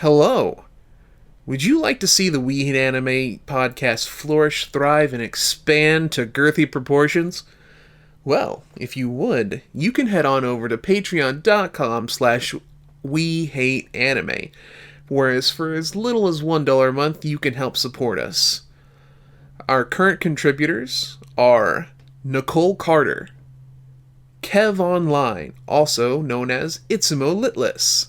Hello. Would you like to see the We Hate Anime podcast flourish, thrive, and expand to girthy proportions? Well, if you would, you can head on over to patreon.com/WeHateAnime, whereas for as little as $1 a month, you can help support us. Our current contributors are Nicole Carter, Kev Online, also known as Itsumo Litless,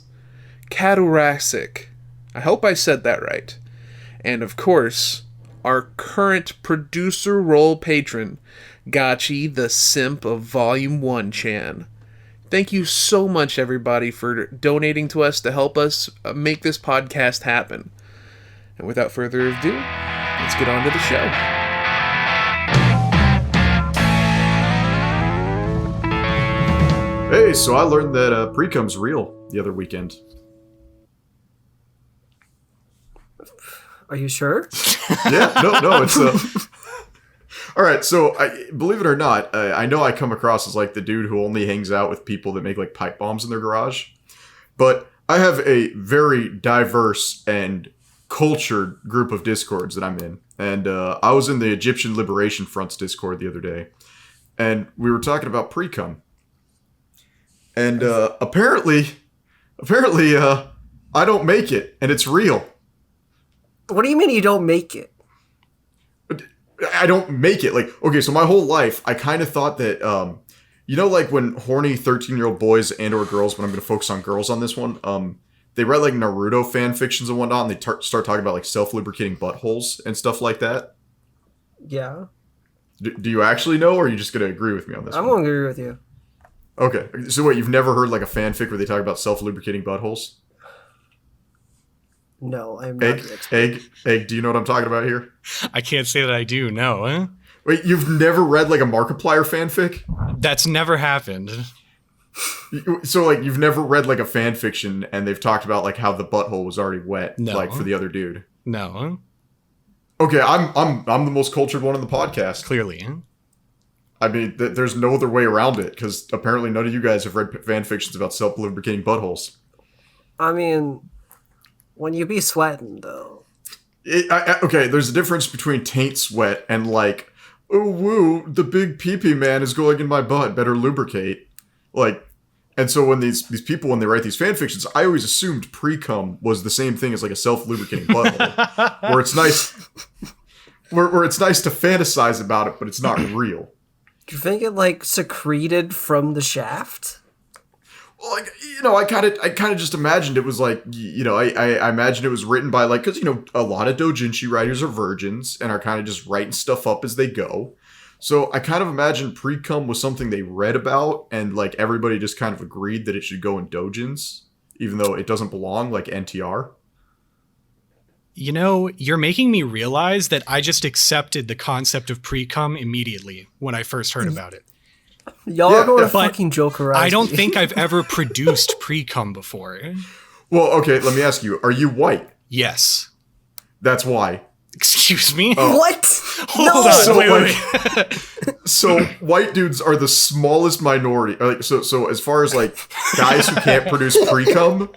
Kadurasic, I hope I said that right, and of course, our current producer role patron, Gachi the Simp of Volume 1 Chan. Thank you so much, everybody, for donating to us to help us make this podcast happen. And without further ado, let's get on to the show. Hey, so I learned that pre-cum's real the other weekend. Are you sure? Yeah, no, it's all right, so believe it or not, I know I come across as like the dude who only hangs out with people that make like pipe bombs in their garage, but I have a very diverse and cultured group of discords that I'm in, and I was in the Egyptian Liberation Front's discord the other day, and we were talking about pre-cum, and apparently, I don't make it, and it's real. What do you mean you don't make it? I don't make it. Like, okay, so my whole life, I kind of thought that, like when horny 13-year-old boys and or girls, but I'm going to focus on girls on this one, they read like Naruto fan fictions and whatnot, and they start talking about like self-lubricating buttholes and stuff like that. Yeah. Do you actually know, or are you just going to agree with me on this I'm one? going to agree with you. Okay, so what, you've never heard like a fanfic where they talk about self-lubricating buttholes? No, I'm not. Egg, do you know what I'm talking about here? I can't say that I do, no. Huh? Wait, you've never read like a Markiplier fanfic? That's never happened. So like you've never read like a fan fiction and they've talked about like how the butthole was already wet, No. like for the other dude? No. Okay, I'm the most cultured one on the podcast. Clearly. I mean, there's no other way around it, because apparently none of you guys have read fan fictions about self-lubricating buttholes. I mean, when you be sweating, though. Okay, there's a difference between taint sweat and like, oh woo, the big pee-pee man is going in my butt, better lubricate. Like, and so when these people, when they write these fan fictions, I always assumed pre-cum was the same thing as like a self-lubricating butthole, where it's nice, where it's nice to fantasize about it, but it's not real. Do you think it, like, secreted from the shaft? Well, like, I kind of just imagined it was like, I imagined it was written by like, because, a lot of doujinshi writers are virgins and are kind of just writing stuff up as they go. So I kind of imagined pre-cum was something they read about and like everybody just kind of agreed that it should go in doujins, even though it doesn't belong, like NTR. You're making me realize that I just accepted the concept of pre-cum immediately when I first heard about it. Y'all are going to but fucking joke around. I don't think I've ever produced pre-cum before. Well, okay, let me ask you, are you white? Yes. That's why. Excuse me? Oh. What? Hold on, So, wait. So white dudes are the smallest minority. Like, so as far as like guys who can't produce pre-cum,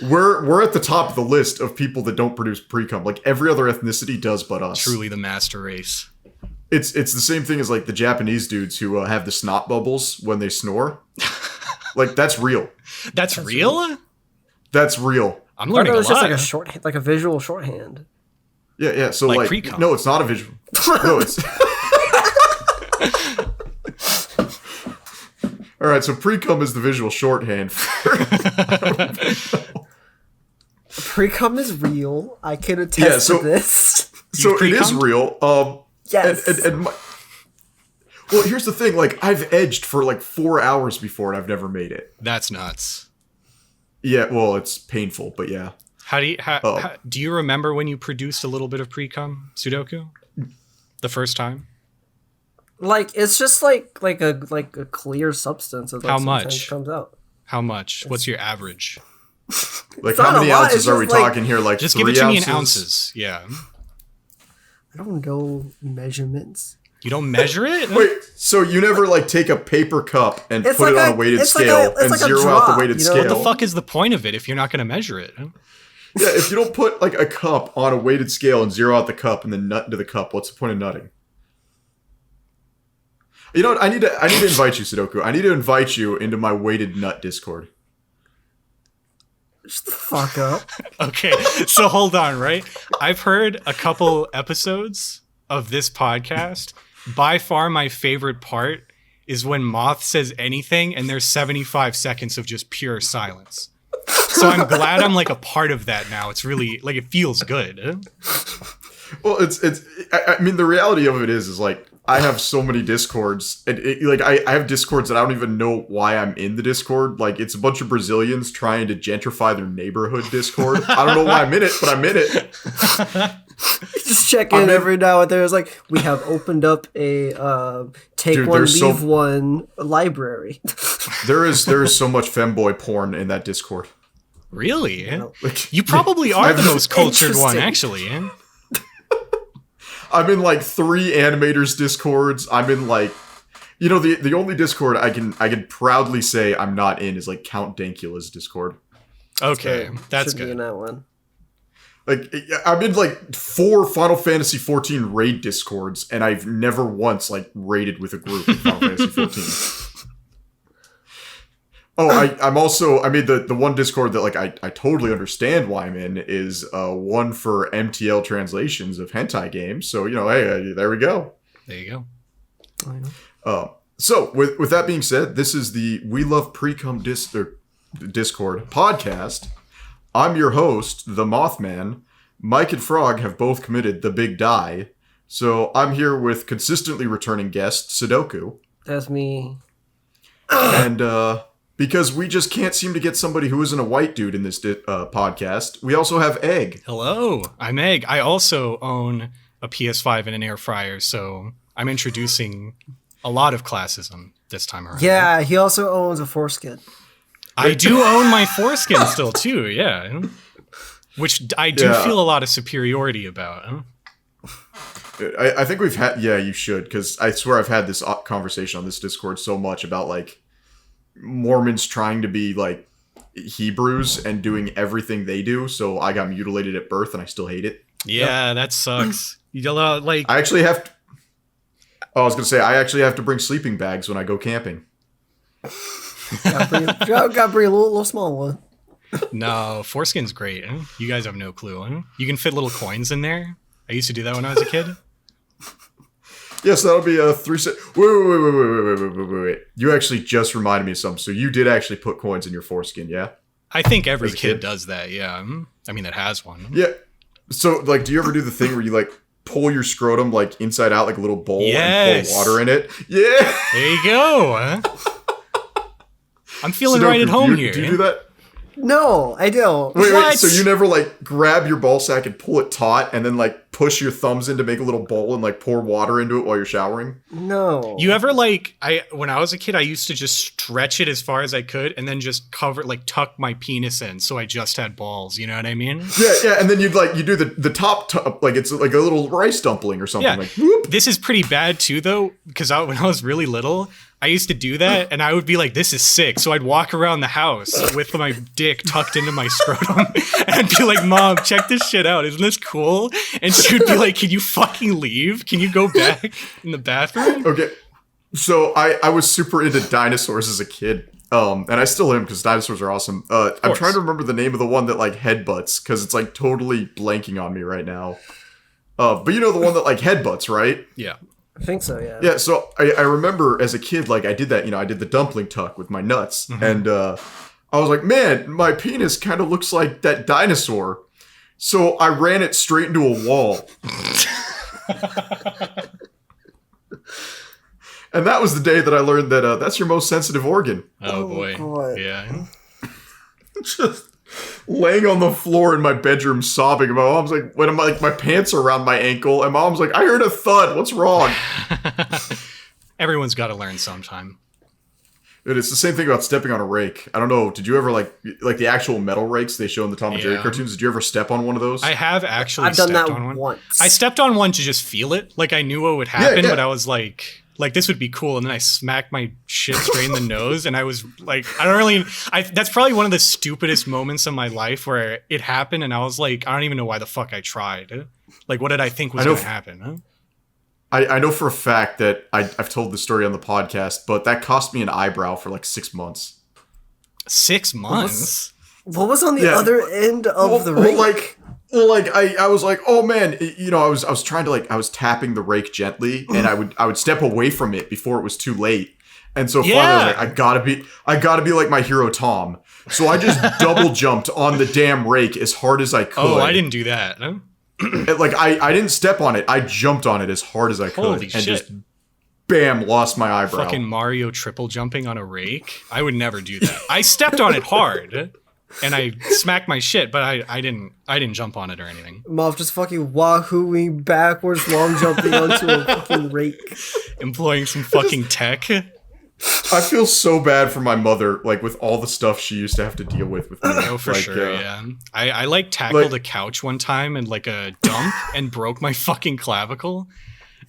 we're at the top of the list of people that don't produce pre-cum. Like every other ethnicity does but us. Truly the master race. It's the same thing as like the Japanese dudes who have the snot bubbles when they snore. Like that's real. That's real? That's real. I'm I learning thought it a was just lot. like a visual shorthand. Yeah. So Like like pre-cum. no, it's not a visual. No, it's. All right, so pre-cum is the visual shorthand. Pre-cum is real. I can attest to this. So it is pre-cummed? real. Yes. Well, here's the thing. Like, I've edged for like 4 hours before, and I've never made it. That's nuts. Yeah, well, it's painful, but yeah. Do you remember when you produced a little bit of pre-cum, Sudoku? The first time? Like, it's just like a clear substance that How sometimes much? comes out. How much? What's your average? Like, It's how not a many lot, ounces it's are we just like- talking here? Like, Just 3 give it to me in ounces? ounces. Yeah. I don't know measurements. You don't measure it? Wait, so you never like take a paper cup and It's put it like on a- a weighted it's like scale it's and like a zero out drop, the weighted you know? scale? What the fuck is the point of it if you're not going to measure it? Yeah, if you don't put like a cup on a weighted scale and zero out the cup and then nut into the cup, what's the point of nutting? You know what? I need to invite you, Sudoku. I need to invite you into my weighted nut Discord. Shut the fuck up. Okay, so hold on, right? I've heard a couple episodes of this podcast. By far my favorite part is when Moth says anything and there's 75 seconds of just pure silence. So I'm glad I'm like a part of that now. It's really like it feels good. Well, I mean, the reality of it is like I have so many Discords, and I have Discords that I don't even know why I'm in the Discord. Like it's a bunch of Brazilians trying to gentrify their neighborhood Discord. I don't know why I'm in it, but I'm in it. Just check in every now and then. It's like we have opened up a take Dude, one, leave one library. There is so much femboy porn in that Discord. Really? Like, You probably are the most cultured one, Interesting. actually. I'm in like 3 animators Discords. I'm in like, you know, the only Discord I can proudly say I'm not in is like Count Dankula's Discord. Okay, that's Should be in good. that one. Like I'm in like 4 Final Fantasy 14 raid Discords, and I've never once like raided with a group in Final Fantasy 14. Oh, I'm also, I mean, the one Discord that like I totally understand why I'm in is one for MTL translations of hentai games. So, you know, hey, there we go. There you go. I know. So with that being said, this is the We Love Pre-Cum Discord podcast. I'm your host, the Mothman. Mike and Frog have both committed the big die. So I'm here with consistently returning guest, Sudoku. That's me. And because we just can't seem to get somebody who isn't a white dude in this podcast, we also have Egg. Hello, I'm Egg. I also own a PS5 and an air fryer, so I'm introducing a lot of classism this time around. Yeah, he also owns a foreskin. I do own my foreskin still, too, yeah. Which I do feel a lot of superiority about. I think we've had, yeah, you should, because I swear I've had this conversation on this Discord so much about, like, Mormons trying to be, like, Hebrews and doing everything they do, so I got mutilated at birth and I still hate it. Yeah, that sucks. You like, I actually have to, I was going to say, I actually have to bring sleeping bags when I go camping. Gotta bring a little small one. no, foreskin's great. You guys have no clue. You can fit little coins in there. I used to do that when I was a kid. Yes, that'll be a 3 set. Wait. You actually just reminded me of something. So you did actually put coins in your foreskin, yeah? I think every As a kid kid? does that, yeah. I mean, that has one. Yeah. So, like, do you ever do the thing where you, like, pull your scrotum, like, inside out, like a little bowl and pour water in it? Yeah! There you go. I'm feeling right at home here. Do you do that? No, I don't. Wait, so you never, like, grab your ball sack and pull it taut and then, like, push your thumbs in to make a little bowl and, like, pour water into it while you're showering? No. You ever, like, when I was a kid, I used to just stretch it as far as I could and then just tuck my penis in so I just had balls, you know what I mean? Yeah, and then you do the top, like, it's like a little rice dumpling or something. Yeah. Like, whoop. This is pretty bad, too, though, because when I was really little, I used to do that, and I would be like, this is sick. So I'd walk around the house with my dick tucked into my scrotum, and I'd be like, Mom, check this shit out. Isn't this cool? And she would be like, can you fucking leave? Can you go back in the bathroom? Okay, so I was super into dinosaurs as a kid. And I still am, because dinosaurs are awesome. I'm trying to remember the name of the one that, like, headbutts, because it's, like, totally blanking on me right now. But you know the one that, like, headbutts, right? Yeah. I think so, yeah. Yeah, so I remember as a kid, like, I did that, you know, I did the dumpling tuck with my nuts, and I was like, man, my penis kind of looks like that dinosaur. So I ran it straight into a wall. And that was the day that I learned that that's your most sensitive organ. Oh boy. God. Yeah. Just laying on the floor in my bedroom sobbing. And my mom's like, when I'm like, my pants are around my ankle, and mom's like, I heard a thud. What's wrong? Everyone's got to learn sometime. Dude, it's the same thing about stepping on a rake. I don't know. Did you ever like the actual metal rakes they show in the Tom and Jerry cartoons? Did you ever step on one of those? I have actually I've done stepped that on one. once. I stepped on one to just feel it. Like I knew what would happen, Yeah. but I was like, like this would be cool, and then I smacked my shit straight in the nose, and I was like, that's probably one of the stupidest moments of my life where it happened, and I was like, I don't even know why the fuck I tried. Like, what did I think was going to happen? Huh? I know for a fact that I've told the story on the podcast, but that cost me an eyebrow for like 6 months. 6 months? What was on the other end of the rake? I was like, oh man, you know, I was trying to I was tapping the rake gently, and I would step away from it before it was too late. And so finally I was like, I gotta be like my hero Tom. So I just double jumped on the damn rake as hard as I could. Oh, I didn't do that. Huh? I didn't step on it. I jumped on it as hard as I could. Holy shit. Just bam, lost my eyebrow. Fucking Mario triple jumping on a rake? I would never do that. I stepped on it hard. And I smacked my shit, but I didn't jump on it or anything. Moth just fucking wahooing backwards, long jumping onto a fucking rake. Employing some fucking tech. I feel so bad for my mother, like with all the stuff she used to have to deal with me. Oh, for sure, yeah. I tackled a couch one time in like a dump and broke my fucking clavicle.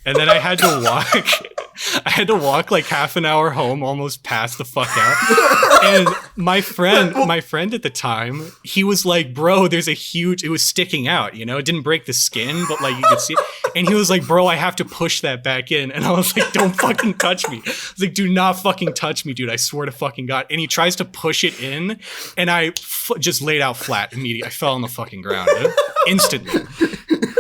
And then I had to walk like half an hour home, almost passed the fuck out. And my friend at the time, he was like, bro, it was sticking out, you know, it didn't break the skin, but like you could see it. And he was like, bro, I have to push that back in. And I was like, don't fucking touch me. I was like, do not fucking touch me, dude. I swear to fucking God. And he tries to push it in, and I just laid out flat immediately. I fell on the fucking ground instantly.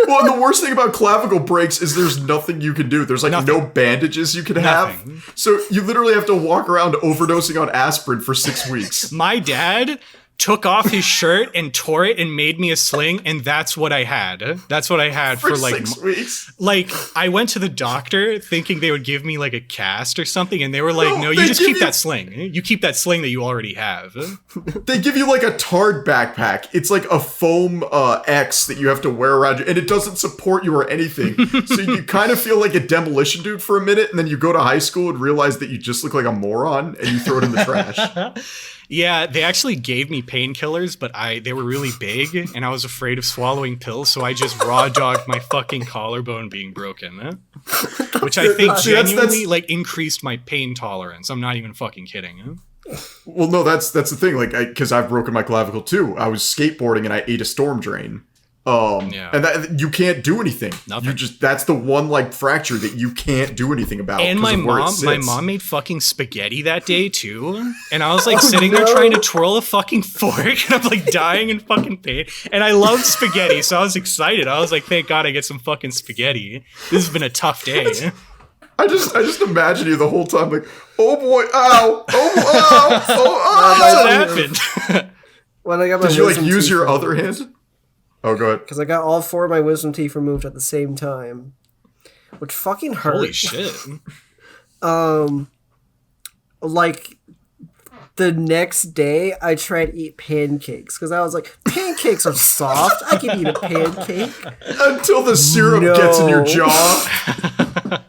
Well, and the worst thing about clavicle breaks is there's nothing you can do. There's like no bandages you can have. So you literally have to walk around overdosing on aspirin for 6 weeks. My dad took off his shirt and tore it and made me a sling, and that's what I had. That's what I had for like 6 weeks. Like, I went to the doctor thinking they would give me like a cast or something, and they were like, no, you just keep that sling. You keep that sling that you already have. They give you like a Tard backpack. It's like a foam X that you have to wear around you, and it doesn't support you or anything. So you kind of feel like a demolition dude for a minute, and then you go to high school and realize that you just look like a moron, and you throw it in the trash. Yeah, they actually gave me painkillers, but they were really big, and I was afraid of swallowing pills, so I just raw dogged my fucking collarbone being broken, which I think genuinely like increased my pain tolerance. I'm not even fucking kidding. Well, no, that's the thing. Like, because I've broken my clavicle too. I was skateboarding and I ate a storm drain. And that you can't do anything. Nothing. That's the one like fracture that you can't do anything about. And my mom made fucking spaghetti that day too. And I was like sitting there trying to twirl a fucking fork, and I'm like dying in fucking pain. And I loved spaghetti, so I was excited. I was like, thank God I get some fucking spaghetti. This has been a tough day. I just imagine you the whole time like, oh boy, ow, That's what happened. When I got my Did you like use your other hand? Oh, go ahead. Because I got all 4 of my wisdom teeth removed at the same time, which fucking hurt. Holy shit! Like the next day, I tried to eat pancakes because I was like, pancakes are soft. I can eat a pancake until the syrup gets in your jaw.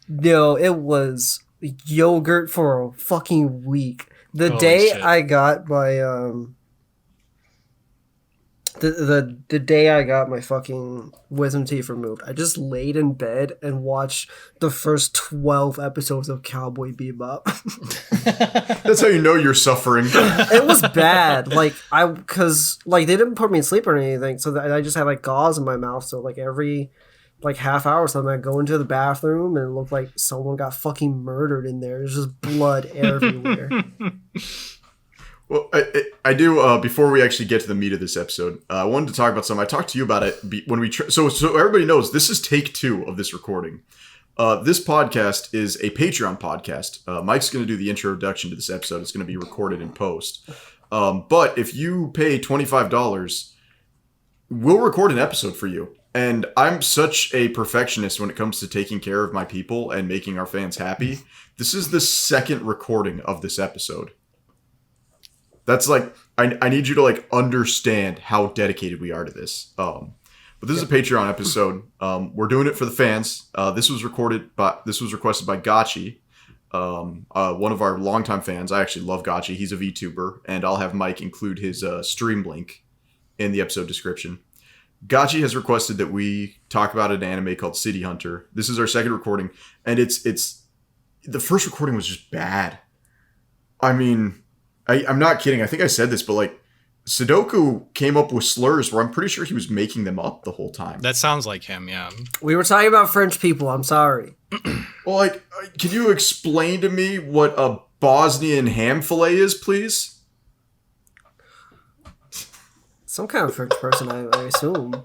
No, it was yogurt for a fucking week. The Holy day shit. I got my The day I got my fucking wisdom teeth removed, I just laid in bed and watched the first 12 episodes of Cowboy Bebop. That's how you know you're suffering. It was bad. Because they didn't put me in sleep or anything, so I just had like gauze in my mouth. So like every like half hour or something, I'd go into the bathroom and it looked like someone got fucking murdered in there. There's just blood everywhere. Well, I do. Before we actually get to the meat of this episode, I wanted to talk about something. I talked to you about it when we. So everybody knows this is take 2 of this recording. This podcast is a Patreon podcast. Mike's going to do the introduction to this episode. It's going to be recorded in post. But if you pay $25, we'll record an episode for you. And I'm such a perfectionist when it comes to taking care of my people and making our fans happy. This is the second recording of this episode. That's like, I need you to like understand how dedicated we are to this. But this is a Patreon episode. We're doing it for the fans. This was requested by Gotchi, one of our longtime fans. I actually love Gotchi. He's a VTuber, and I'll have Mike include his stream link in the episode description. Gachi has requested that we talk about an anime called City Hunter. This is our second recording, and it's the first recording was just bad. I mean, I'm not kidding. I think I said this, but like, Sudoku came up with slurs where I'm pretty sure he was making them up the whole time. That sounds like him, yeah. We were talking about French people. I'm sorry. Well, like, can you explain to me what a Bosnian ham fillet is, please? Some kind of French person, I assume.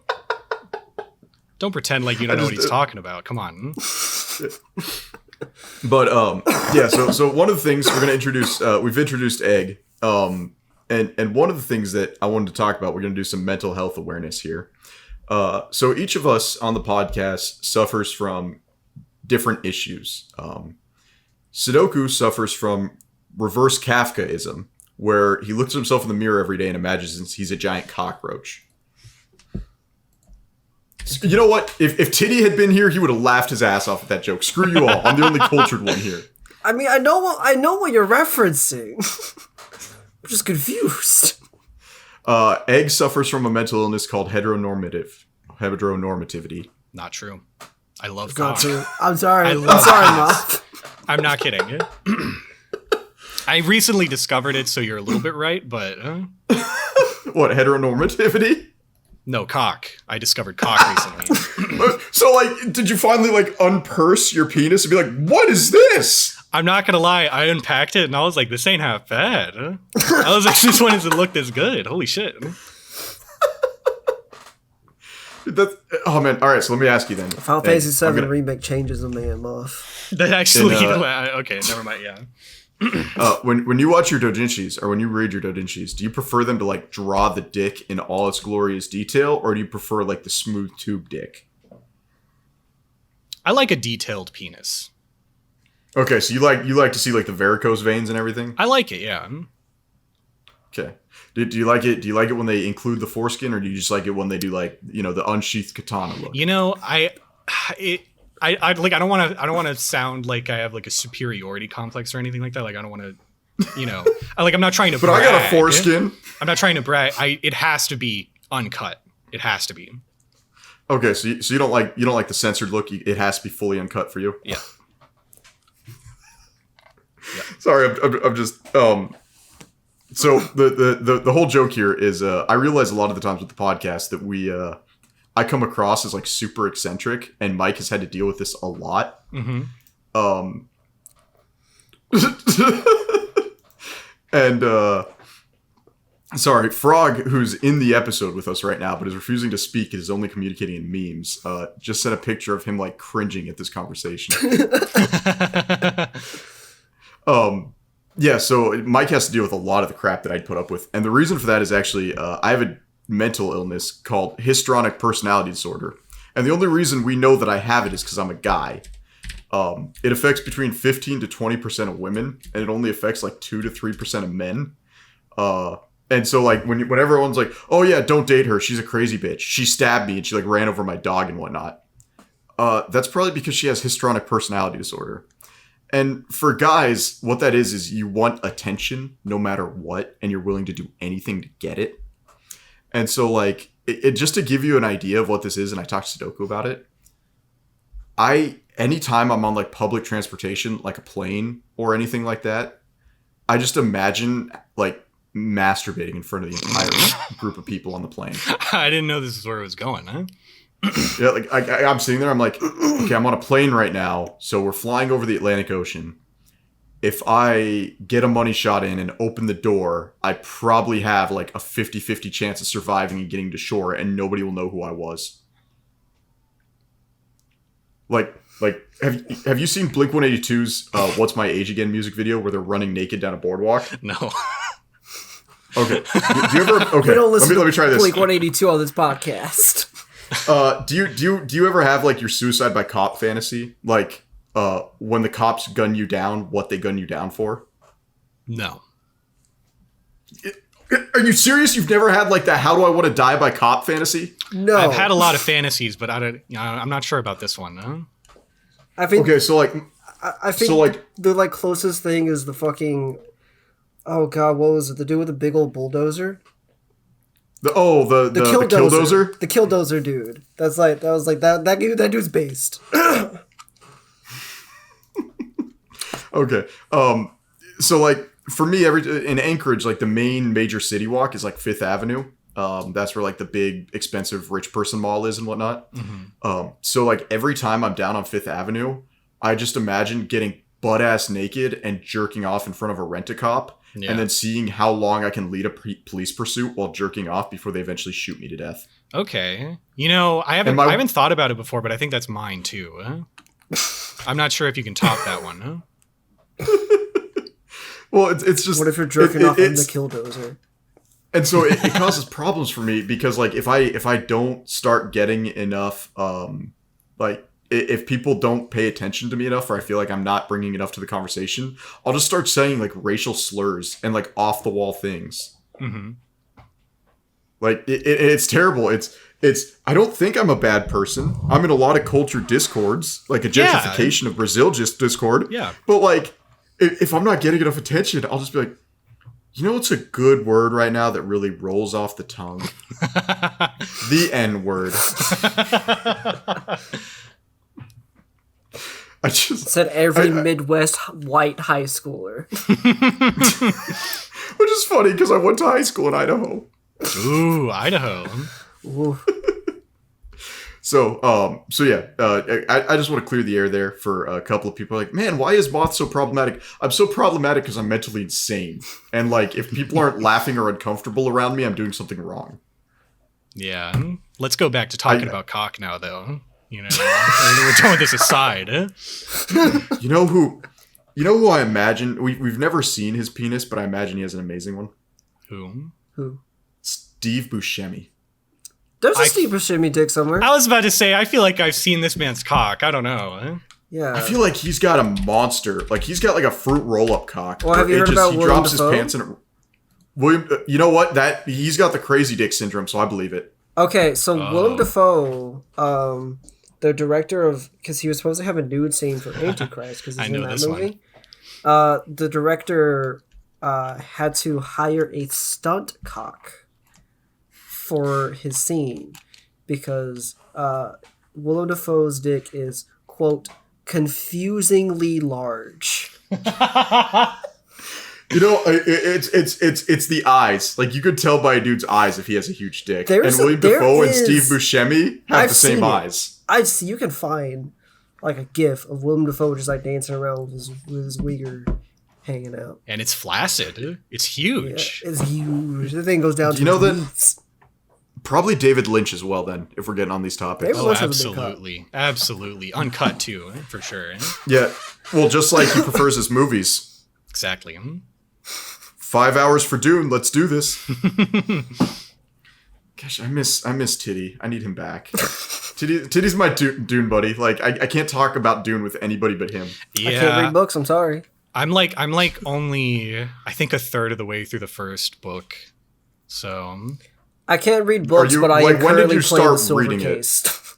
Don't pretend like you don't know what he's talking about. Come on. But yeah. So one of the things we're gonna introduce, we've introduced Egg. And one of the things that I wanted to talk about, we're gonna do some mental health awareness here. So each of us on the podcast suffers from different issues. Sudoku suffers from reverse Kafkaism, where he looks at himself in the mirror every day and imagines he's a giant cockroach. You know what? If Titty had been here, he would have laughed his ass off at that joke. Screw you all. I'm the only cultured one here. I mean, I know what you're referencing. I'm just confused. Egg suffers from a mental illness called heteronormativity. Not true. I love Not cock. true. I'm sorry. I I'm love sorry, penis. Moth. I'm not kidding. I recently discovered it, so you're a little bit right, but What, heteronormativity? no, cock. I discovered cock recently. So, like, did you finally, like, unpurse your penis and be like, what is this? I'm not gonna lie, I unpacked it and I was like, this ain't half bad. I was like, this one doesn't look this good. Holy shit. Oh, man. All right, so let me ask you then. Final Egg, Fantasy I'm 7 gonna- remake changes a man, Moth. That actually, And, okay, never mind, yeah. when you watch your doujinshis, or when you read your doujinshis, do you prefer them to, like, draw the dick in all its glorious detail, or do you prefer, like, the smooth tube dick? I like a detailed penis. Okay, so you like to see, like, the varicose veins and everything? I like it, yeah. Okay. Do you like it? Do you like it when they include the foreskin, or do you just like it when they do, like, you know, the unsheathed katana look? You know, I don't want to sound like I have like a superiority complex or anything like that. Like I don't want to, you know, I'm not trying to. But brag. I got a foreskin. I'm not trying to brag. It has to be uncut. It has to be. Okay, so you don't like the censored look. It has to be fully uncut for you. Yeah. Sorry, I'm just So the whole joke here is I realize a lot of the times with the podcast that I come across as like super eccentric, and Mike has had to deal with this a lot. Mm-hmm. And sorry, Frog, who's in the episode with us right now but is refusing to speak and is only communicating in memes, just sent a picture of him like cringing at this conversation. Yeah, so Mike has to deal with a lot of the crap that I'd put up with. And the reason for that is actually, I have a mental illness called histrionic personality disorder. And the only reason we know that I have it is because I'm a guy. It affects between 15 to 20% of women, and it only affects like 2 to 3% of men. And so like when everyone's like, oh yeah, don't date her, she's a crazy bitch. She stabbed me and she like ran over my dog and whatnot. That's probably because she has histrionic personality disorder. And for guys, what that is you want attention no matter what, and you're willing to do anything to get it. And so, like, it just to give you an idea of what this is, and I talked to Sudoku about it, anytime I'm on, like, public transportation, like a plane or anything like that, I just imagine, like, masturbating in front of the entire group of people on the plane. I didn't know this is where it was going, huh? Yeah, like I'm sitting there, I'm like, okay, I'm on a plane right now, so we're flying over the Atlantic Ocean. If I get a money shot in and open the door, I probably have like a 50-50 chance of surviving and getting to shore, and nobody will know who I was. Like have you seen Blink-182's What's My Age Again music video where they're running naked down a boardwalk? No. Okay. Do you ever okay, We don't listen let me try to this. Blink 182 on this podcast. Do you ever have like your suicide by cop fantasy? Like when the cops gun you down, what they gun you down for? No. Are you serious? You've never had like that how do I want to die by cop fantasy? No. I've had a lot of fantasies, but I'm not sure about this one, huh? I think Okay, so like I think so, like- the like closest thing is the fucking, oh god, what was it? The dude with the big old bulldozer? The killdozer. The killdozer dude. That dude's based. Okay. So like for me, in Anchorage, like the main major city walk is like Fifth Avenue. That's where like the big, expensive rich person mall is and whatnot. Mm-hmm. So like every time I'm down on Fifth Avenue, I just imagine getting butt ass naked and jerking off in front of a rent-a-cop, and then seeing how long I can lead a police pursuit while jerking off before they eventually shoot me to death. Okay. You know, I haven't thought about it before, but I think that's mine too. Huh? I'm not sure if you can top that one. Huh? Well, it's just. What if you're jerking off in the killdozer? And so it causes problems for me because like if I don't start getting enough, like if people don't pay attention to me enough, or I feel like I'm not bringing enough to the conversation, I'll just start saying like racial slurs and like off the wall things. Mm-hmm. Like it's terrible. It's I don't think I'm a bad person. I'm in a lot of culture discords, like a gentrification of Brazil Discord. Yeah. But like if I'm not getting enough attention, I'll just be like, you know what's a good word right now that really rolls off the tongue? The N-word. I just said every Midwest white high schooler. Which is funny because I went to high school in Idaho. Ooh, Idaho. Ooh. So yeah, I just want to clear the air there for a couple of people. Like, man, why is Moth so problematic? I'm so problematic because I'm mentally insane, and like, if people aren't laughing or uncomfortable around me, I'm doing something wrong. Yeah, let's go back to talking about cock now, though. You know, we're throwing this aside. Huh? You know who I imagine? We've never seen his penis, but I imagine he has an amazing one. Who? Steve Buscemi. There's a Steve Buscemi dick somewhere. I was about to say, I feel like I've seen this man's cock. I don't know. Huh? Yeah. I feel like he's got a monster. Like he's got like a fruit roll-up cock. Well, have you heard about William drops Dafoe? his pants and William. You know what? That he's got the crazy dick syndrome, so I believe it. Okay, so Willem Dafoe, the director of, because he was supposed to have a nude scene for Antichrist because he's in that movie. The director had to hire a stunt cock for his scene because Willem Dafoe's dick is, quote, confusingly large. You know, it's the eyes. Like, you could tell by a dude's eyes if he has a huge dick. William Dafoe and Steve Buscemi have the same eyes. You can find like a gif of Willem Dafoe just like dancing around with his wiener hanging out. And it's flaccid. It's huge. Yeah, it's huge. The thing goes down to that. Probably David Lynch as well, then, if we're getting on these topics. Oh, absolutely. Absolutely. Uncut, too, for sure. Yeah. Well, just like he prefers his movies. Exactly. 5 hours for Dune. Let's do this. Gosh, I miss Titty. I need him back. Titty's my Dune buddy. Like, I can't talk about Dune with anybody but him. Yeah. I can't read books. I'm sorry. I'm like only, I think, a third of the way through the first book. So... I can't read books, but I am currently playing the Silver Case.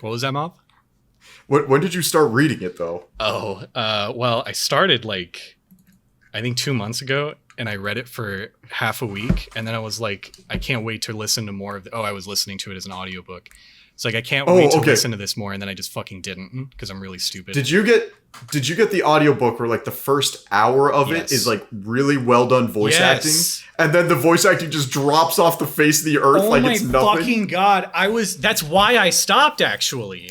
What was that, Moth? When did you start reading it, though? Oh, well, I started, I think 2 months ago, and I read it for half a week, and then I was like, I can't wait to listen to more of it. Oh, I was listening to it as an audiobook. It's like, I can't wait to listen to this more, and then I just fucking didn't, because I'm really stupid. Did you get the audiobook where, like, the first hour of it is, like, really well done voice acting? And then the voice acting just drops off the face of the earth like it's nothing? Oh my fucking god. That's why I stopped, actually.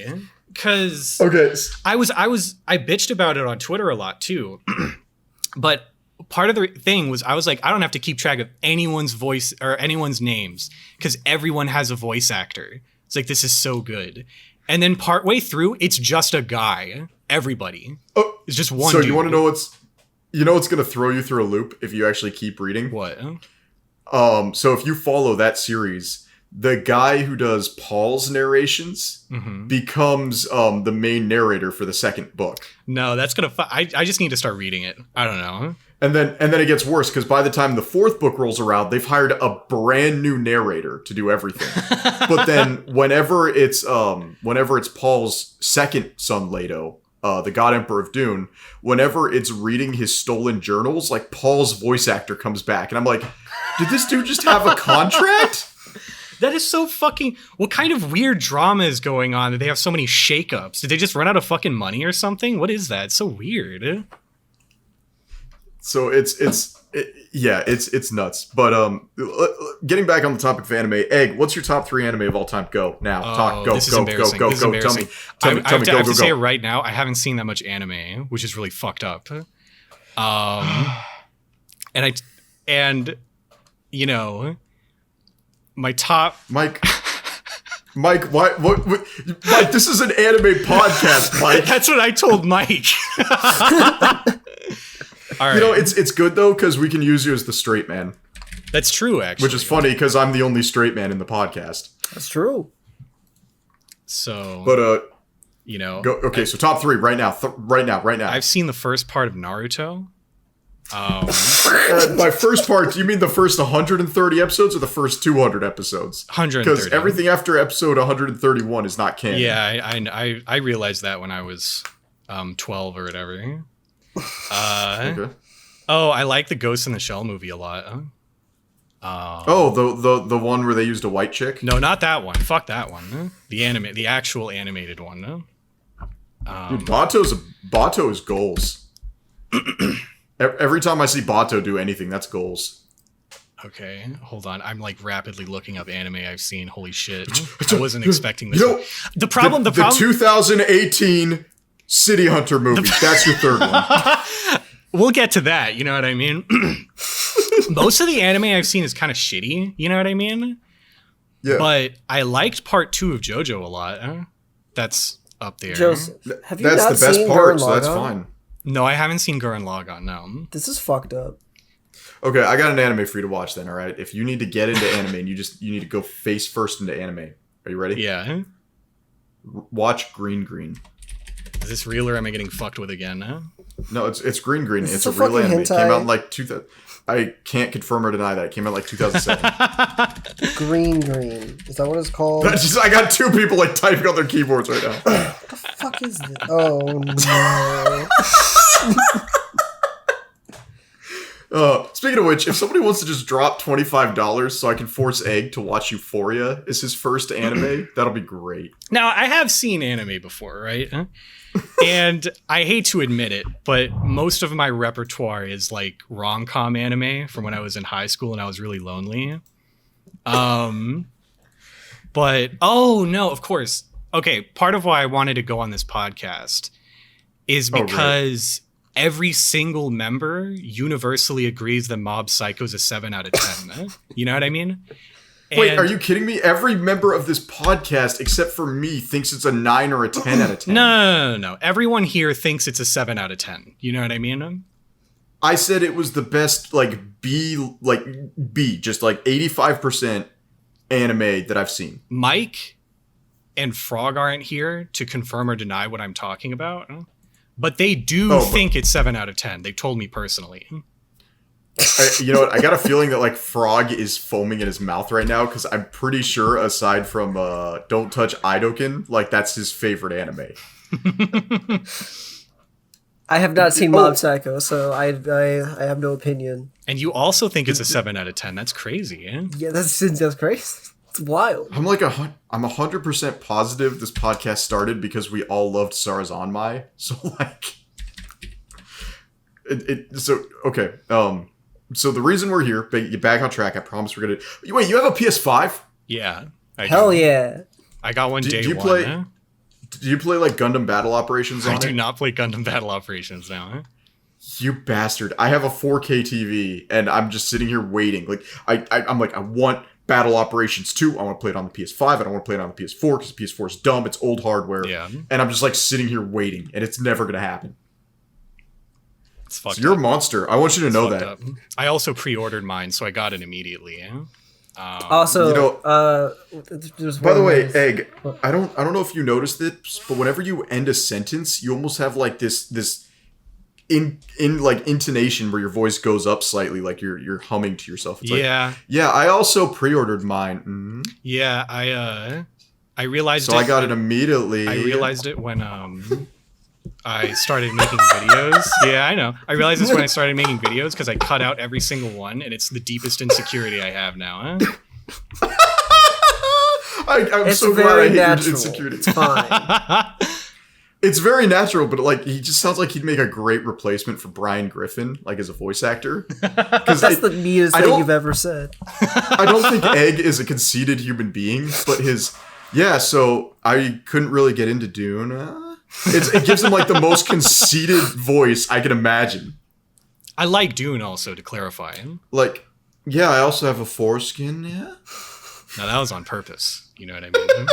Because I bitched about it on Twitter a lot, too. But part of the thing was I was like, I don't have to keep track of anyone's voice or anyone's names because everyone has a voice actor. It's like, this is so good. And then partway through, it's just a guy. Everybody. Oh, it's just one dude. So you want to know what's going to throw you through a loop if you actually keep reading? What? So if you follow that series, the guy who does Paul's narrations becomes the main narrator for the second book. No, that's going to... I just need to start reading it. I don't know. And then it gets worse because by the time the fourth book rolls around, they've hired a brand new narrator to do everything. But then whenever it's Paul's second son, Leto, the God Emperor of Dune, whenever it's reading his stolen journals, like Paul's voice actor comes back, and I'm like, Did this dude just have a contract? That is so fucking... What kind of weird drama is going on that they have so many shakeups? Did they just run out of fucking money or something? What is that? It's so weird. So it's nuts. But getting back on the topic of anime, Egg, what's your top 3 anime of all time? Go now. Talk. Go. This is Go. embarrassing. Go. This is Go. embarrassing. Tell me. I have to Go. say it right now. I haven't seen that much anime, which is really fucked up. And you know, my top Mike, what? Mike, this is an anime podcast, Mike. That's what I told Mike. All right. You know, it's good though because we can use you as the straight man. That's true, actually. Which is funny because I'm the only straight man in the podcast. That's true. So, but you know, okay. So top 3 right now, right now. I've seen the first part of Naruto. By first part, do you mean the first 130 episodes or the first 200 episodes? 130. Because everything after episode 131 is not canon. Yeah, I realized that when I was 12 or whatever. Okay. Oh, I like the Ghost in the Shell movie a lot. The one where they used a white chick? No, not that one. Fuck that one. The actual animated one. Dude, Bato is goals. Every time I see Bato do anything, that's goals. Okay, hold on. I'm like rapidly looking up anime I've seen. Holy shit. I wasn't expecting this. The problem. The 2018 City Hunter movie. That's your third one. We'll get to that. You know what I mean? Most of the anime I've seen is kind of shitty. You know what I mean? Yeah. But I liked part 2 of JoJo a lot. That's up there. Joseph, have you That's not the best seen part, Gurren so that's Lagann? fine. No, I haven't seen Gurren Lagann, no. This is fucked up. Okay, I got an anime for you to watch then, alright? If you need to get into anime and you need to go face first into anime. Are you ready? Yeah. Watch Green Green. Is this real or am I getting fucked with again? No, it's Green Green. Is It's this a a real fucking anime. It came hentai? out in like 2000. I can't confirm or deny that. It came out like 2007. Green. Is that what it's called? I got 2 people like typing on their keyboards right now. What the fuck is this? Oh no. Speaking of which, if somebody wants to just drop $25 so I can force Egg to watch Euphoria as his first anime, that'll be great. Now, I have seen anime before, right? And I hate to admit it, but most of my repertoire is like rom-com anime from when I was in high school and I was really lonely. But, oh no, of course. Okay, part of why I wanted to go on this podcast is because every single member universally agrees that Mob Psycho is a 7 out of 10. You know what I mean? Wait, are you kidding me? Every member of this podcast, except for me, thinks it's a 9 or a 10 out of 10. No. Everyone here thinks it's a 7 out of 10. You know what I mean? I said it was the best, B, just 85% anime that I've seen. Mike and Frog aren't here to confirm or deny what I'm talking about, but they do think it's 7 out of 10. They've told me personally. You know what? I got a feeling that Frog is foaming in his mouth right now because I'm pretty sure, aside from Don't Touch Idoken, that's his favorite anime. I have not seen Mob Psycho, so I have no opinion. And you also think it's a 7 out of 10. That's crazy, eh? Yeah, that's crazy. It's wild. I'm 100% positive this podcast started because we all loved Sarazanmai. So okay. So the reason we're here, back on track. I promise we're gonna. Wait, you have a PS5? Yeah. Hell do. Yeah. I got one day do you one. Play, huh? Do you play Gundam Battle Operations on it? I do not play Gundam Battle Operations now. Huh? You bastard! I have a 4K TV and I'm just sitting here waiting. I'm I want Battle Operations 2. I want to play it on the PS5. I don't want to play it on the PS4 because the PS4 is dumb. It's old hardware. Yeah. And I'm just sitting here waiting, and it's never gonna happen. It's fucked you're up. a monster. I want you to know that. Up. I also pre-ordered mine, so I got it immediately. Also, by the way, Egg, I don't know if you noticed this, but whenever you end a sentence, you almost have this intonation where your voice goes up slightly, like you're humming to yourself. It's yeah. I also pre-ordered mine. Mm-hmm. Yeah, I realized. So I got it immediately. I realized it when I started making videos. Yeah, I know. I realized this when I started making videos because I cut out every single one, and it's the deepest insecurity I have now. Huh? I'm It's so glad very I hate your natural. insecurity. It's fine. It's very natural, but like he just sounds like he'd make a great replacement for Brian Griffin, like as a voice actor. Because That's the meanest thing you've ever said. I don't think Egg is a conceited human being, but so I couldn't really get into Dune. It gives him like the most conceited voice I can imagine. I like Dune also, to clarify. Like, yeah, I also have a foreskin, yeah. Now that was on purpose. You know what I mean?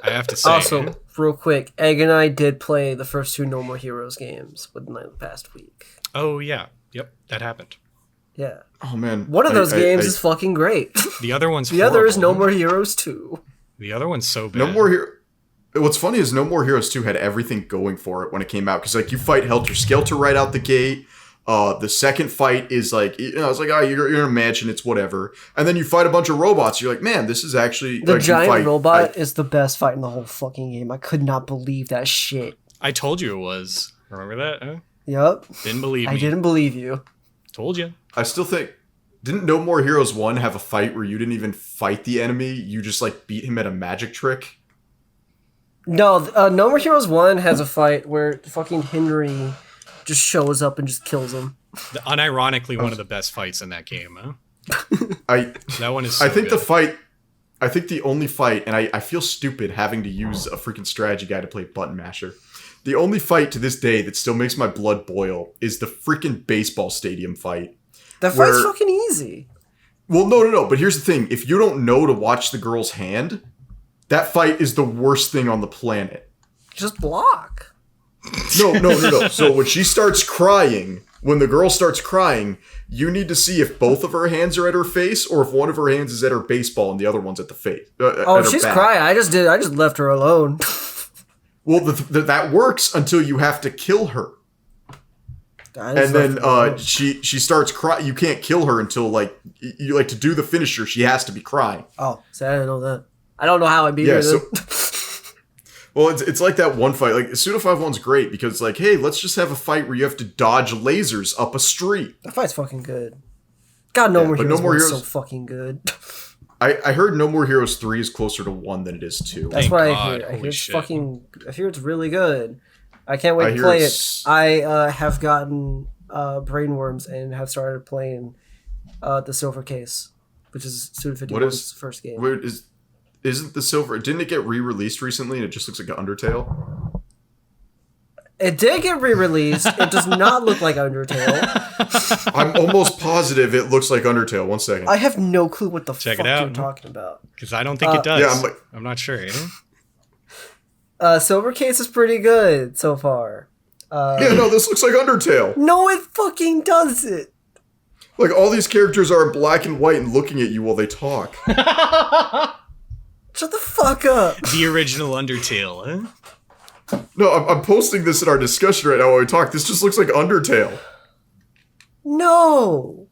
I have to say. Also, real quick, Egg and I did play the first 2 No More Heroes games within the past week. Oh, yeah. Yep, that happened. Yeah. Oh, man. One of those games is fucking great. The other one's The other is No horrible. More Heroes 2. The other one's so bad. No More Hero. What's funny is No More Heroes 2 had everything going for it when it came out. Because, like, you fight Helter Skelter right out the gate. The second fight is like, it's like, oh, you're in a mansion, it's whatever. And then you fight a bunch of robots. You're like, man, this is actually... The like, giant robot is the best fight in the whole fucking game. I could not believe that shit. I told you it was. Remember that? Huh? Yep. Didn't believe me. I didn't believe you. Told you. I still think... Didn't No More Heroes 1 have a fight where you didn't even fight the enemy? You just, like, beat him at a magic trick? No, No More Heroes 1 has a fight where fucking Henry just shows up and just kills him. Unironically, one of the best fights in that game, huh? That one is so I think good. I think the only fight, and I feel stupid having to use a freaking strategy guy to play Button Masher. The only fight to this day that still makes my blood boil is the freaking baseball stadium fight. That fight's fucking easy. Well, no. But here's the thing. If you don't know to watch the girl's hand, that fight is the worst thing on the planet. Just block. No. So when she starts crying, when the girl starts crying, you need to see if both of her hands are at her face or if one of her hands is at her baseball and the other one's at the face. Oh, she's crying. I just left her alone. Well, that works until you have to kill her. And then she starts crying. You can't kill her until like you like to do the finisher. She has to be crying. Oh, see, I didn't know that. I don't know how I beat her. So, well, it's like that one fight. Like Suda 5-1's great because like, hey, let's just have a fight where you have to dodge lasers up a street. That fight's fucking good. God, No More Heroes is so fucking good. I heard No More Heroes 3 is closer to 1 than it is 2. That's Thank what I God. hear. I Holy hear it's shit. I hear it's really good. I can't wait to play it. I have gotten brainworms and have started playing the Silver Case, which is Suda 51's first game. Where isn't the silver? Didn't it get re-released recently and it just looks like an Undertale? It did get re-released. It does not look like Undertale. I'm almost positive it looks like Undertale. 1 second. I have no clue what the Check fuck it out. you're talking about. Because I don't think it does. yeah, I'm not sure. Silver Case is pretty good so far. Yeah, no, this looks like Undertale. No, it fucking doesn't. Like all these characters are in black and white and looking at you while they talk. Shut the fuck up. The original Undertale, huh? No, I'm posting this in our discussion right now while we talk. This just looks like Undertale. No.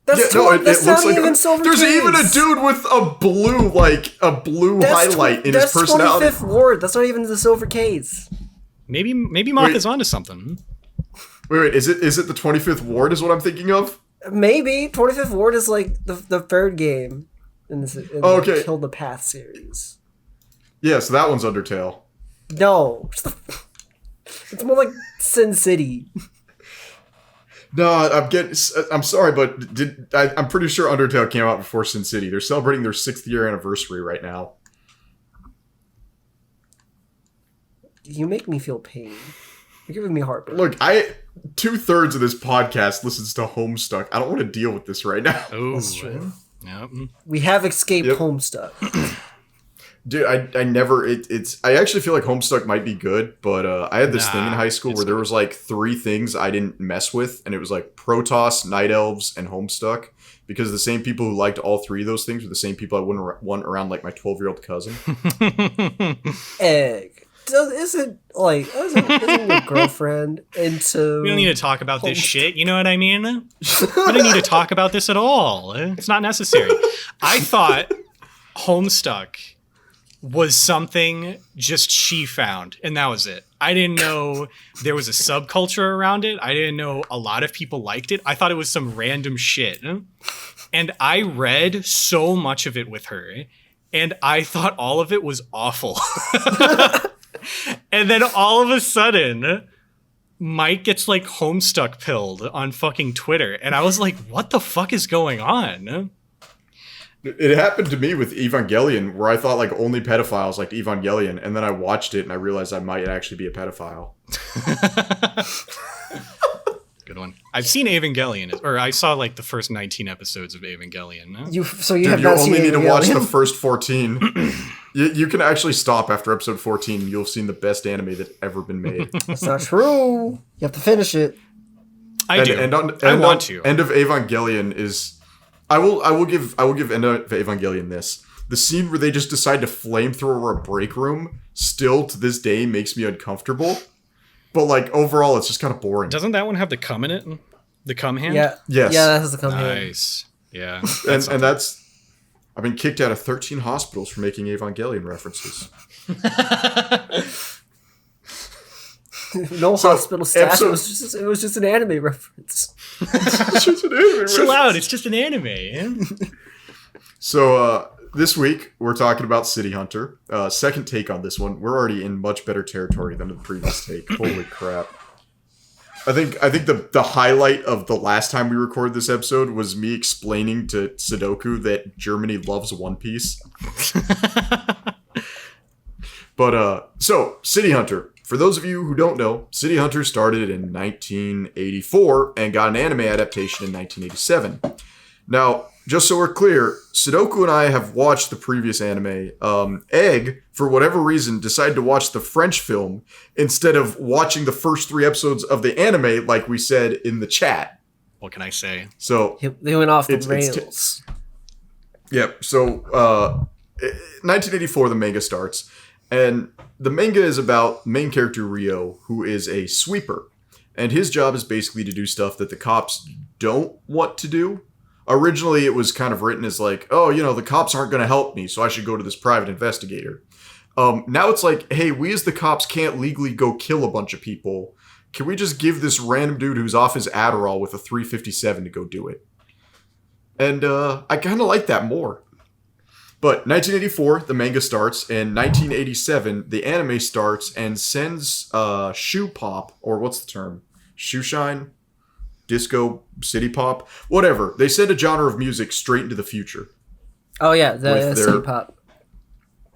That's Yeah, no, that's it not looks like even Silver there's Case. even a dude with a blue highlight in his personality. That's 25th Ward. That's not even the Silver Case. Maybe Moth is onto something. Wait, is it the 25th Ward is what I'm thinking of? Maybe 25th Ward is like the third game in okay. the Kill the Path series. Yeah, so that one's Undertale. No, it's more like Sin City. No, I'm sorry, but I'm pretty sure Undertale came out before Sin City. They're celebrating their 6th year anniversary right now. You make me feel pain. You're giving me heartburn. Look, 2/3 of this podcast listens to Homestuck. I don't want to deal with this right now. Oh, That's true. Yep. We have escaped Yep. Homestuck. Dude, I never, I actually feel like Homestuck might be good, but I had this thing in high school where there was like 3 things I didn't mess with, and it was like Protoss, Night Elves, and Homestuck, because the same people who liked all 3 of those things were the same people I wouldn't want around like my 12-year-old cousin. Egg. Isn't your girlfriend into... We don't need to talk about this shit, you know what I mean? We don't need to talk about this at all. It's not necessary. I thought Homestuck was something just she found, and that was it. I didn't know there was a subculture around it. I didn't know a lot of people liked it. I thought it was some random shit. And I read so much of it with her, and I thought all of it was awful. And then all of a sudden, Mike gets like Homestuck pilled on fucking Twitter. And I was like, what the fuck is going on? It happened to me with Evangelion, where I thought like only pedophiles liked Evangelion, and then I watched it and I realized I might actually be a pedophile. Good one. I've seen Evangelion, or I saw like the first 19 episodes of Evangelion. You Dude, have you not only seen need to watch the Evangelion? first 14. You can actually stop after episode 14. You'll have seen the best anime that's ever been made. That's not true. You have to finish it. I do. I want to. End of Evangelion is. I will give End of Evangelion this. The scene where they just decide to flamethrower a break room still to this day makes me uncomfortable. But like overall, it's just kind of boring. Doesn't that one have the cum in it? The cum hand? Yeah. Yes. Yeah, that has to come here. Nice. Yeah. And that's. I've been kicked out of 13 hospitals for making Evangelion references. No hospital staff. episode- It was just an anime reference. It's just an anime Chill out. It's just an anime. So this week we're talking about City Hunter. Second take on this one. We're already in much better territory than the previous take. Holy crap! I think the highlight of the last time we recorded this episode was me explaining to Sudoku that Germany loves One Piece. But so City Hunter. For those of you who don't know, City Hunter started in 1984 and got an anime adaptation in 1987. Now, just so we're clear, Sudoku and I have watched the previous anime. Egg, for whatever reason, decided to watch the French film instead of watching the first 3 episodes of the anime, like we said in the chat. What can I say? So They went off the It's- rails. Yep. So, 1984, the manga starts, and the manga is about main character Rio, who is a sweeper, and his job is basically to do stuff that the cops don't want to do. Originally, it was kind of written as like, oh, the cops aren't going to help me, so I should go to this private investigator. Now it's like, hey, we as the cops can't legally go kill a bunch of people. Can we just give this random dude who's off his Adderall with a 357 to go do it? And I kind of like that more. But 1984, the manga starts, and 1987, the anime starts and sends shoe pop, or what's the term? Shoe shine? Disco, city pop? Whatever. They send a genre of music straight into the future. Oh yeah, the With their- city pop.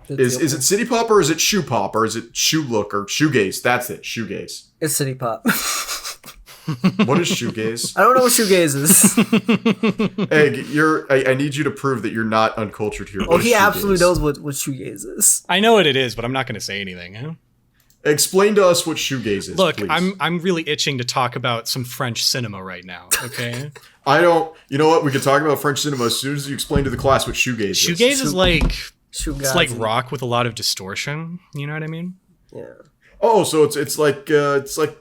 Is it city pop, or is it shoe pop, or is it shoe look, or shoegaze? That's it, shoegaze. It's city pop. What is shoegaze? I don't know what shoegaze is. Egg, I need you to prove that you're not uncultured here. Oh, What is he absolutely shoegaze? knows what shoegaze is. I know what it is, but I'm not going to say anything. Huh? Explain to us what shoegaze is, Look, please. I'm really itching to talk about some French cinema right now. Okay, I don't. You know what? We could talk about French cinema as soon as you explain to the class what shoegaze is. shoegaze is like Shoegaze. it's like rock with a lot of distortion. You know what I mean? Yeah. Oh, so it's like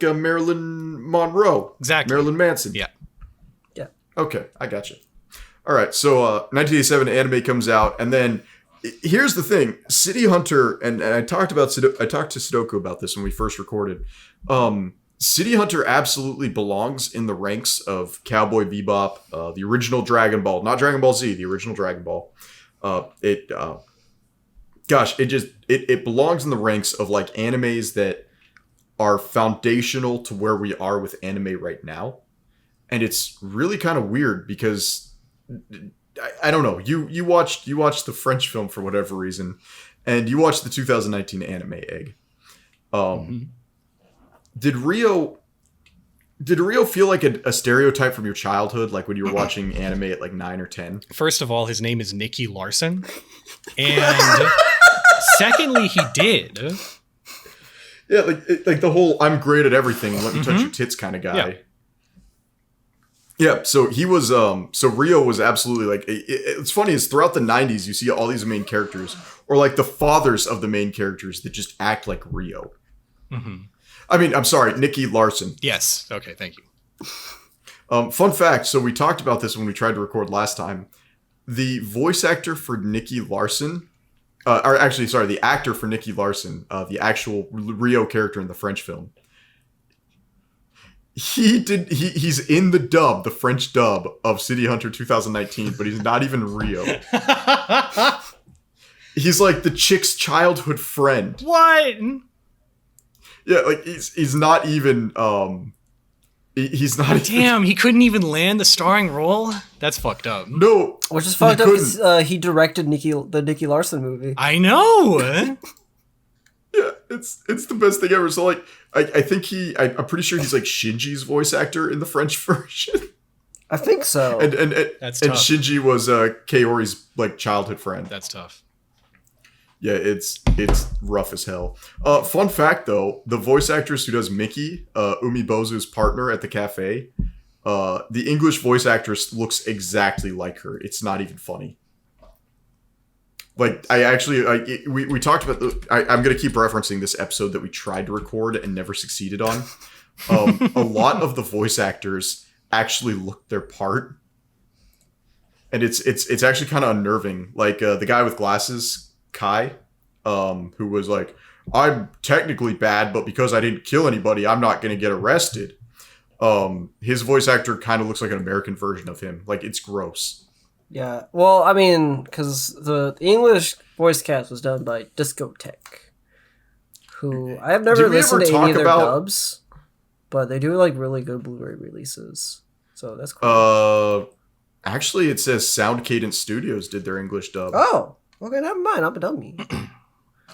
Marilyn Monroe. Exactly. Marilyn Manson. Yeah. Yeah. Okay, I gotcha. All right, so 1987 anime comes out, and then here's the thing: City Hunter, and I talked to Sudoku about this when we first recorded. City Hunter absolutely belongs in the ranks of Cowboy Bebop, the original Dragon Ball, not Dragon Ball Z, the original Dragon Ball. It belongs in the ranks of like animes that are foundational to where we are with anime right now. And it's really kind of weird because I don't know. You watched the French film for whatever reason, and you watched the 2019 anime Egg. Did Rio feel like a stereotype from your childhood, like when you were watching anime at like 9 or 10? First of all, his name is Nicky Larson, and secondly, he did. Yeah, like the whole "I'm great at everything, let me touch your tits" kind of guy. Yeah. Yeah, so he was. So Rio was absolutely like. It's funny is throughout the '90s you see all these main characters, or like the fathers of the main characters that just act like Rio. I mean, I'm sorry, Nicky Larson. Yes. Okay. Thank you. Fun fact. So we talked about this when we tried to record last time. The voice actor for Nicky Larson or actually, sorry, the actor for Nicky Larson, the actual Rio character in the French film. He's in the French dub of City Hunter 2019, but he's not even Rio. He's like the chick's childhood friend. What? Yeah, like he's not even he's not Damn, he couldn't even land the starring role? That's fucked up. No. Which is fucked up because he directed the Nicky Larson movie. I know. Yeah, it's the best thing ever. So like I think I'm pretty sure he's like Shinji's voice actor in the French version. I think so. And That's and tough. Shinji was Kaori's like childhood friend. That's tough. Yeah, it's rough as hell. Fun fact though, the voice actress who does Mickey, Umibozu's partner at the cafe, the English voice actress looks exactly like her. It's not even funny. Like we talked about. I'm gonna keep referencing this episode that we tried to record and never succeeded on. A lot of the voice actors actually look their part, and it's actually kind of unnerving. Like the guy with glasses, Kai, who was like, I'm technically bad, but because I didn't kill anybody, I'm not going to get arrested. His voice actor kind of looks like an American version of him. Like, it's gross. Yeah. Well, I mean, because the English voice cast was done by Discotech, who I have never Did we listened ever to any of talk their about- dubs, but they do like really good Blu-ray releases. So that's cool. Actually, it says Sound Cadence Studios did their English dub. Oh, okay, never mind. I'm a dummy.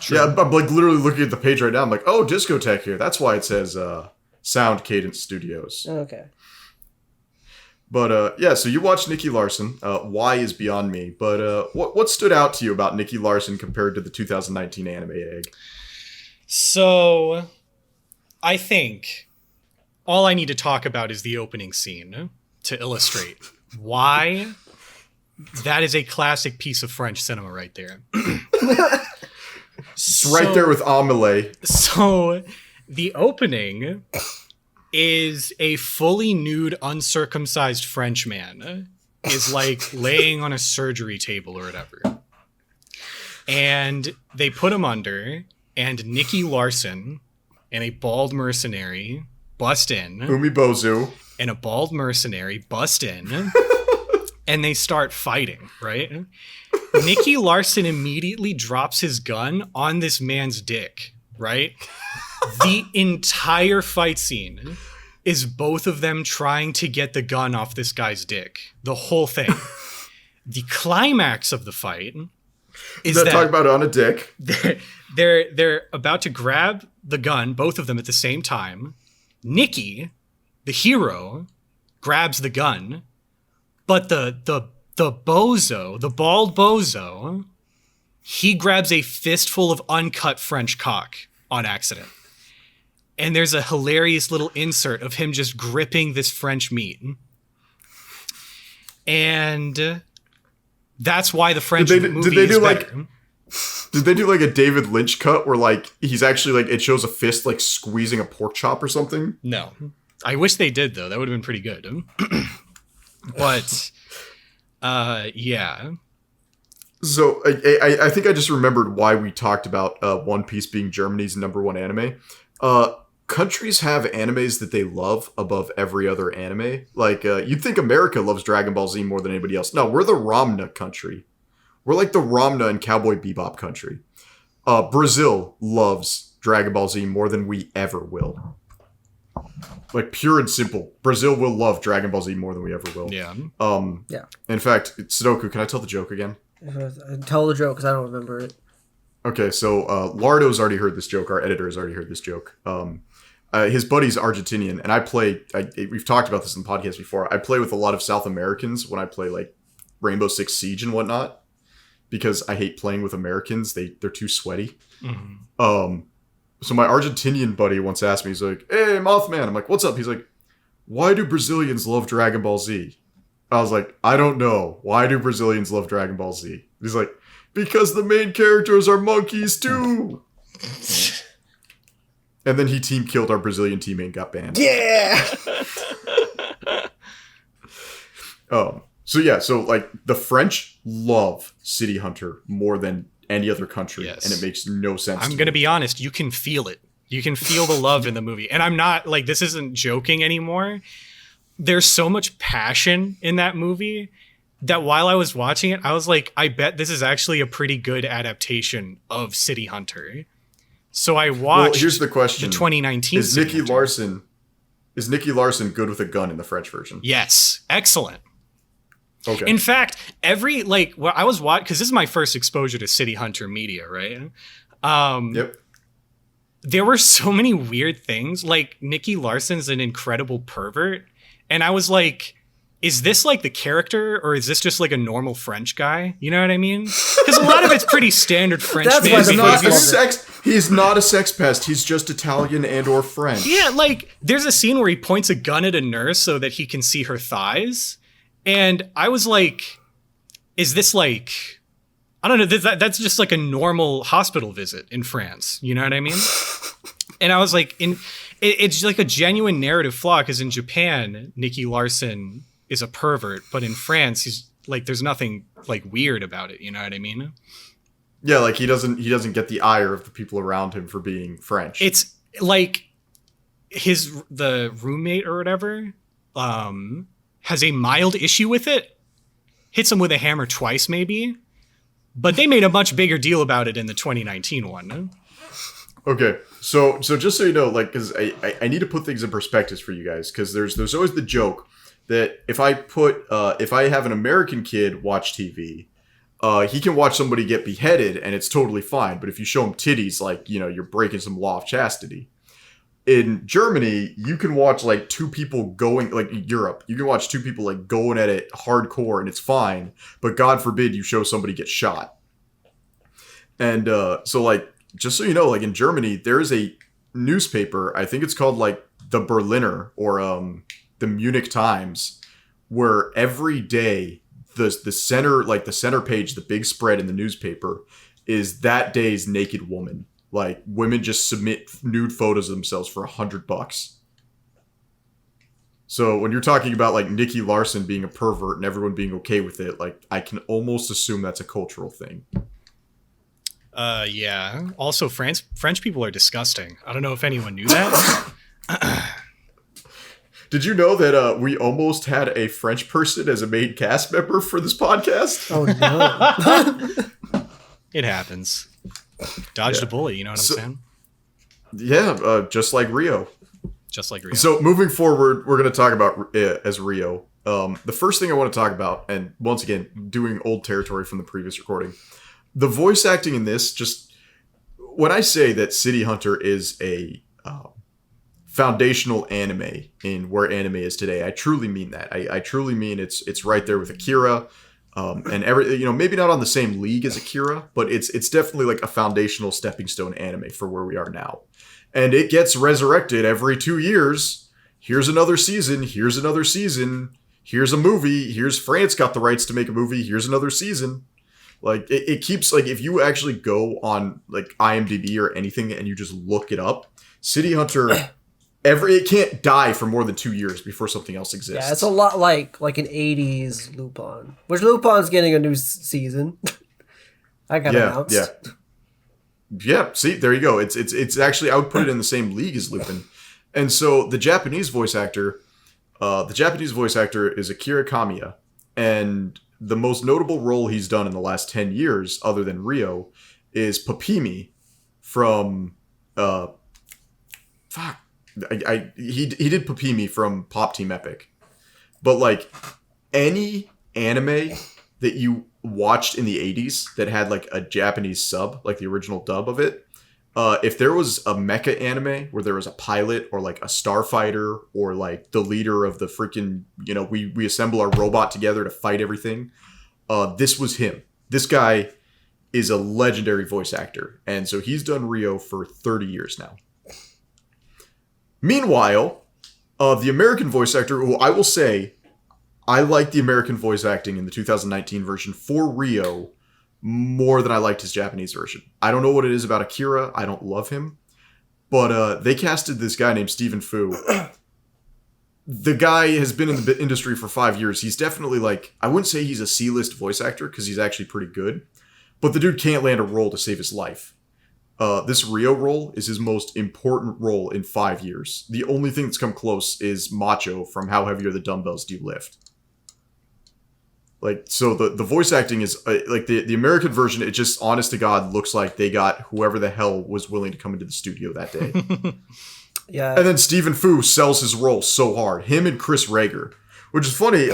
Yeah, I'm like literally looking at the page right now. I'm like, oh, Discotech here. That's why it says Sound Cadence Studios. Okay. But yeah, so you watched Nicky Larson. Why is beyond me. But what stood out to you about Nicky Larson compared to the 2019 anime Egg? So, I think all I need to talk about is the opening scene to illustrate why that is a classic piece of French cinema right there. It's right there with Amelie. So, the opening is a fully nude, uncircumcised French man is like laying on a surgery table or whatever. And they put him under, and Nicky Larson and a bald mercenary bust in. Umibozu. And a bald mercenary bust in. And they start fighting, right? Nicky Larson immediately drops his gun on this man's dick, right? The entire fight scene is both of them trying to get the gun off this guy's dick. The whole thing. The climax of the fight is that Talk about it on a dick. they're about to grab the gun, both of them at the same time. Nicky, the hero, grabs the gun, but the bozo, the bald bozo, he grabs a fistful of uncut French cock on accident. And there's a hilarious little insert of him just gripping this French meat. And that's why the French movie is better. Did they do like a David Lynch cut where like he's actually like it shows a fist like squeezing a pork chop or something? No. I wish they did though. That would have been pretty good. But yeah. So I think I just remembered why we talked about One Piece being Germany's #1 anime. Countries have animes that they love above every other anime. Like you'd think America loves Dragon Ball Z more than anybody else. No, we're the Ramna country. We're like the Ramna and Cowboy Bebop country. Brazil loves Dragon Ball Z more than we ever will. Like pure and simple, Brazil will love Dragon Ball Z more than we ever will. Yeah. Yeah. In fact, Sudoku, can I tell the joke again? Tell the joke because I don't remember it. Okay, so Lardo's already heard this joke. Our editor has already heard this joke. His buddy's Argentinian, and we've talked about this in the podcast before. I play with a lot of South Americans when I play like Rainbow Six Siege and whatnot, because I hate playing with Americans. They're too sweaty. Mm-hmm. So my Argentinian buddy once asked me, he's like, "Hey, Mothman." I'm like, "What's up?" He's like, "Why do Brazilians love Dragon Ball Z?" I was like, "I don't know. Why do Brazilians love Dragon Ball Z?" He's like, "Because the main characters are monkeys too." And then he team killed our Brazilian teammate and got banned. Yeah. So like the French love City Hunter more than any other country, Yes. and it makes no sense. I'm going to be honest, you can feel it. You can feel the love in the movie. And I'm not like, this isn't joking anymore. There's so much passion in that movie that while I was watching it, I was like, I bet this is actually a pretty good adaptation of City Hunter. So I watched Well, here's the question. the 2019 Is City Nicky Hunter. Larson good with a gun in the French version? Yes. Excellent. Okay. In fact, every like well, I was watching because this is my first exposure to City Hunter media, right? Yep. There were so many weird things. Like Nicky Larson's an incredible pervert, and I was like, is this like the character, or is this just like a normal French guy? You know what I mean? Because a lot of it's pretty standard French That's man why He's the not behavior. a sex. He's not a sex pest. He's just Italian and or French. Yeah, like there's a scene where he points a gun at a nurse so that he can see her thighs, and I was like, is this like, I don't know, that's just like a normal hospital visit in France. You know what I mean? And I was like, it's like a genuine narrative flaw because in Japan, Nicky Larson is a pervert, but in France, he's like, there's nothing like weird about it. You know what I mean? Yeah, like he doesn't get the ire of the people around him for being French. It's like the roommate or whatever has a mild issue with it, hits him with a hammer twice maybe, but they made a much bigger deal about it in the 2019 one. Okay, so just so you know, like, because I need to put things in perspective for you guys, because there's always the joke that if I have an American kid watch TV, he can watch somebody get beheaded and it's totally fine. But if you show him titties, like, you know, you're breaking some law of chastity. In Germany, you can watch like two people going, like Europe, you can watch two people like going at it hardcore and it's fine. But God forbid you show somebody get shot. And so like, just so you know, like in Germany, there is a newspaper, I think it's called like the Berliner or the Munich Times, where every day the center page, the big spread in the newspaper is that day's naked woman. Like women just submit nude photos of themselves for $100. So when you're talking about like Nicky Larson being a pervert and everyone being okay with it, like I can almost assume that's a cultural thing. Yeah. Also, French people are disgusting. I don't know if anyone knew that. Did you know that we almost had a French person as a main cast member for this podcast? Oh no. It happens. Dodged a bullet, you know what I'm saying? Yeah, just like Rio. Just like Rio. So moving forward, we're going to talk about as Rio. The first thing I want to talk about, and once again, doing old territory from the previous recording, the voice acting in this, just when I say that City Hunter is a foundational anime in where anime is today, I truly mean that. I truly mean it's right there with Akira, and maybe not on the same league as Akira, but it's definitely like a foundational stepping stone anime for where we are now. And it gets resurrected every 2 years. Here's another season. Here's another season. Here's a movie. Here's France got the rights to make a movie. Here's another season. Like it keeps, like, if you actually go on like IMDb or anything and you just look it up, City Hunter, it can't die for more than 2 years before something else exists. Yeah, it's a lot like an 80s Lupin. Which Lupin's getting a new season. I got announced. Yeah, see, there you go. It's actually, I would put it in the same league as Lupin. And so the Japanese voice actor is Akira Kamiya. And the most notable role he's done in the last 10 years, other than Rio, is Papimi from he did Papimi from Pop Team Epic. But like any anime that you watched in the 80s that had like a Japanese sub, like the original dub of it, if there was a mecha anime where there was a pilot or like a starfighter or like the leader of the freaking, we assemble our robot together to fight everything, this was him. This guy is a legendary voice actor, and so he's done Rio for 30 years now. Meanwhile, the American voice actor, who I will say, I like the American voice acting in the 2019 version for Rio more than I liked his Japanese version. I don't know what it is about Akira. I don't love him. But they casted this guy named Stephen Fu. The guy has been in the industry for 5 years. He's definitely like, I wouldn't say he's a C-list voice actor because he's actually pretty good. but the dude can't land a roll to save his life. This Rio roll is his most important roll in 5 years. The only thing that's come close is Macho from How Heavy Are the Dumbbells Do You Lift? Like, so the voice acting is, like, the American version, it just, honest to God, looks like they got whoever the hell was willing to come into the studio that day. Yeah. And then Stephen Fu sells his role so hard. Him and Chris Rager. Which is funny,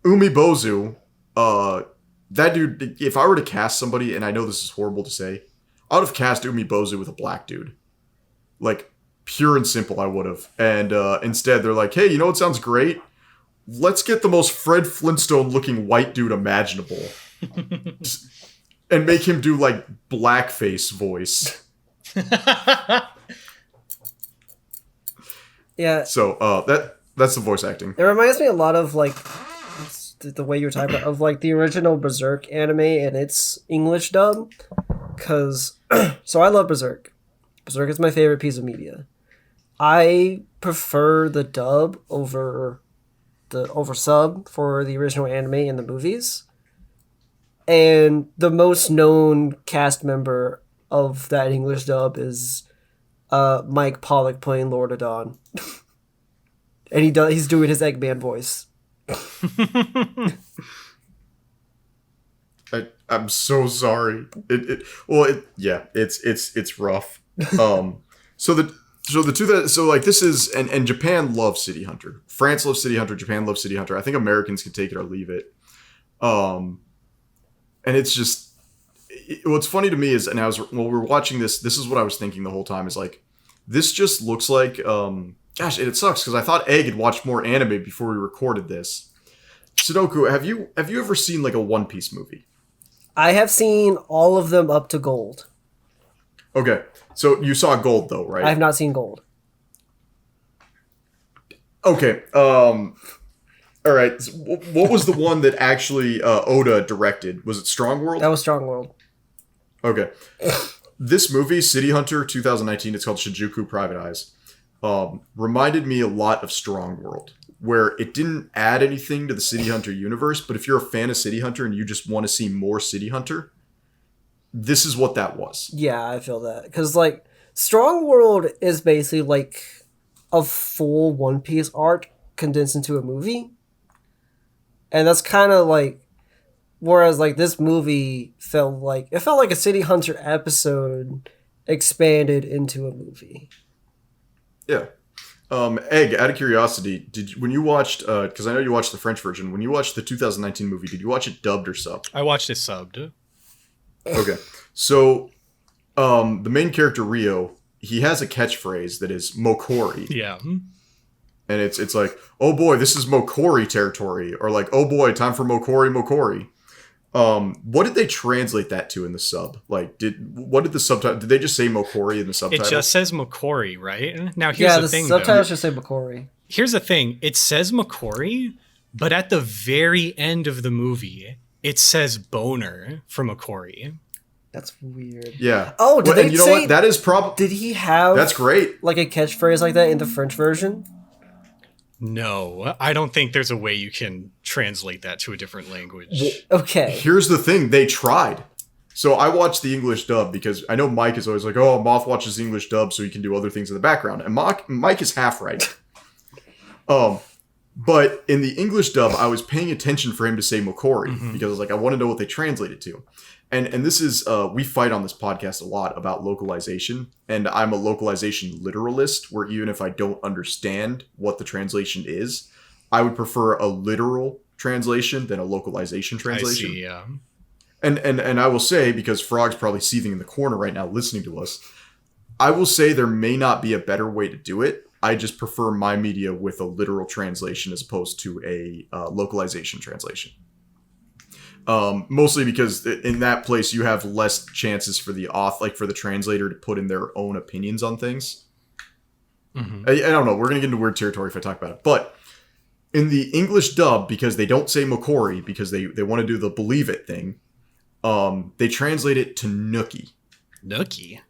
Umi Bozu, that dude, if I were to cast somebody, and I know this is horrible to say, I would have cast Umi Bozu with a black dude. Like, pure and simple, I would have. And instead, they're like, hey, you know what sounds great? Let's get the most Fred Flintstone-looking white dude imaginable. And make him do, like, blackface voice. Yeah. So, that's the voice acting. It reminds me a lot of, like, the way you were talking about, of, like, the original Berserk anime and its English dub. Because, so I love Berserk. Berserk is my favorite piece of media. I prefer the dub over sub for the original anime and the movies. And the most known cast member of that English dub is Mike Pollock playing Lord Adon. And he's doing his Eggman voice. I'm so sorry. It's rough. This is and Japan loves City Hunter. France loves City Hunter. Japan loves City Hunter. I think Americans can take it or leave it. And it's just what's funny to me is, and while we were watching this is what I was thinking the whole time is like, this just looks like gosh, it sucks because I thought Egg had watched more anime before we recorded this. Sudoku, have you ever seen like a One Piece movie? I have seen all of them up to Gold. Okay, so you saw Gold though, right? I have not seen Gold. Okay, all right. So what was the one that actually Oda directed? Was it Strong World? That was Strong World. Okay. This movie, City Hunter 2019, it's called Shinjuku Private Eyes, reminded me a lot of Strong World, where it didn't add anything to the City Hunter universe, but if you're a fan of City Hunter and you just want to see more City Hunter, this is what that was. Yeah, I feel that. Because, like, Strong World is basically, like, a full One Piece arc condensed into a movie. And that's kind of, like, whereas, like, this movie felt like a City Hunter episode expanded into a movie. Yeah. Egg, out of curiosity, when you watched, because I know you watched the French version, when you watched the 2019 movie, did you watch it dubbed or subbed? I watched it subbed. Okay. So, the main character, Rio, he has a catchphrase that is Mokori. Yeah. And it's like, oh boy, this is Mokori territory. Or like, oh boy, time for Mokori. What did they translate that to in the sub? Like, did the subtitle? Did they just say Mokori in the subtitle? It just says Mokori, right? Now here's the thing. Subtitles just say Mokori. Here's the thing. It says Mokori, but at the very end of the movie, it says boner for Mokori. That's weird. Yeah. Oh, did they you know say? What? That is probably. Did he have? That's great. Like a catchphrase like that in the French version? No, I don't think there's a way you can translate that to a different language. Okay. Here's the thing. They tried. So I watched the English dub because I know Mike is always like, oh, Moth watches the English dub so he can do other things in the background. And Mike is half right. But in the English dub, I was paying attention for him to say Mokori because I was like, I want to know what they translated to. And this is, we fight on this podcast a lot about localization, and I'm a localization literalist, where even if I don't understand what the translation is, I would prefer a literal translation than a localization translation. I see, yeah. And I will say, because Frog's probably seething in the corner right now listening to us, I will say there may not be a better way to do it. I just prefer my media with a literal translation as opposed to a localization translation. Mostly because in that place you have less chances for the for the translator to put in their own opinions on things. Mm-hmm. I don't know. We're going to get into weird territory if I talk about it. But in the English dub, because they don't say Mokori, because they want to do the believe it thing, they translate it to Nookie. Nookie?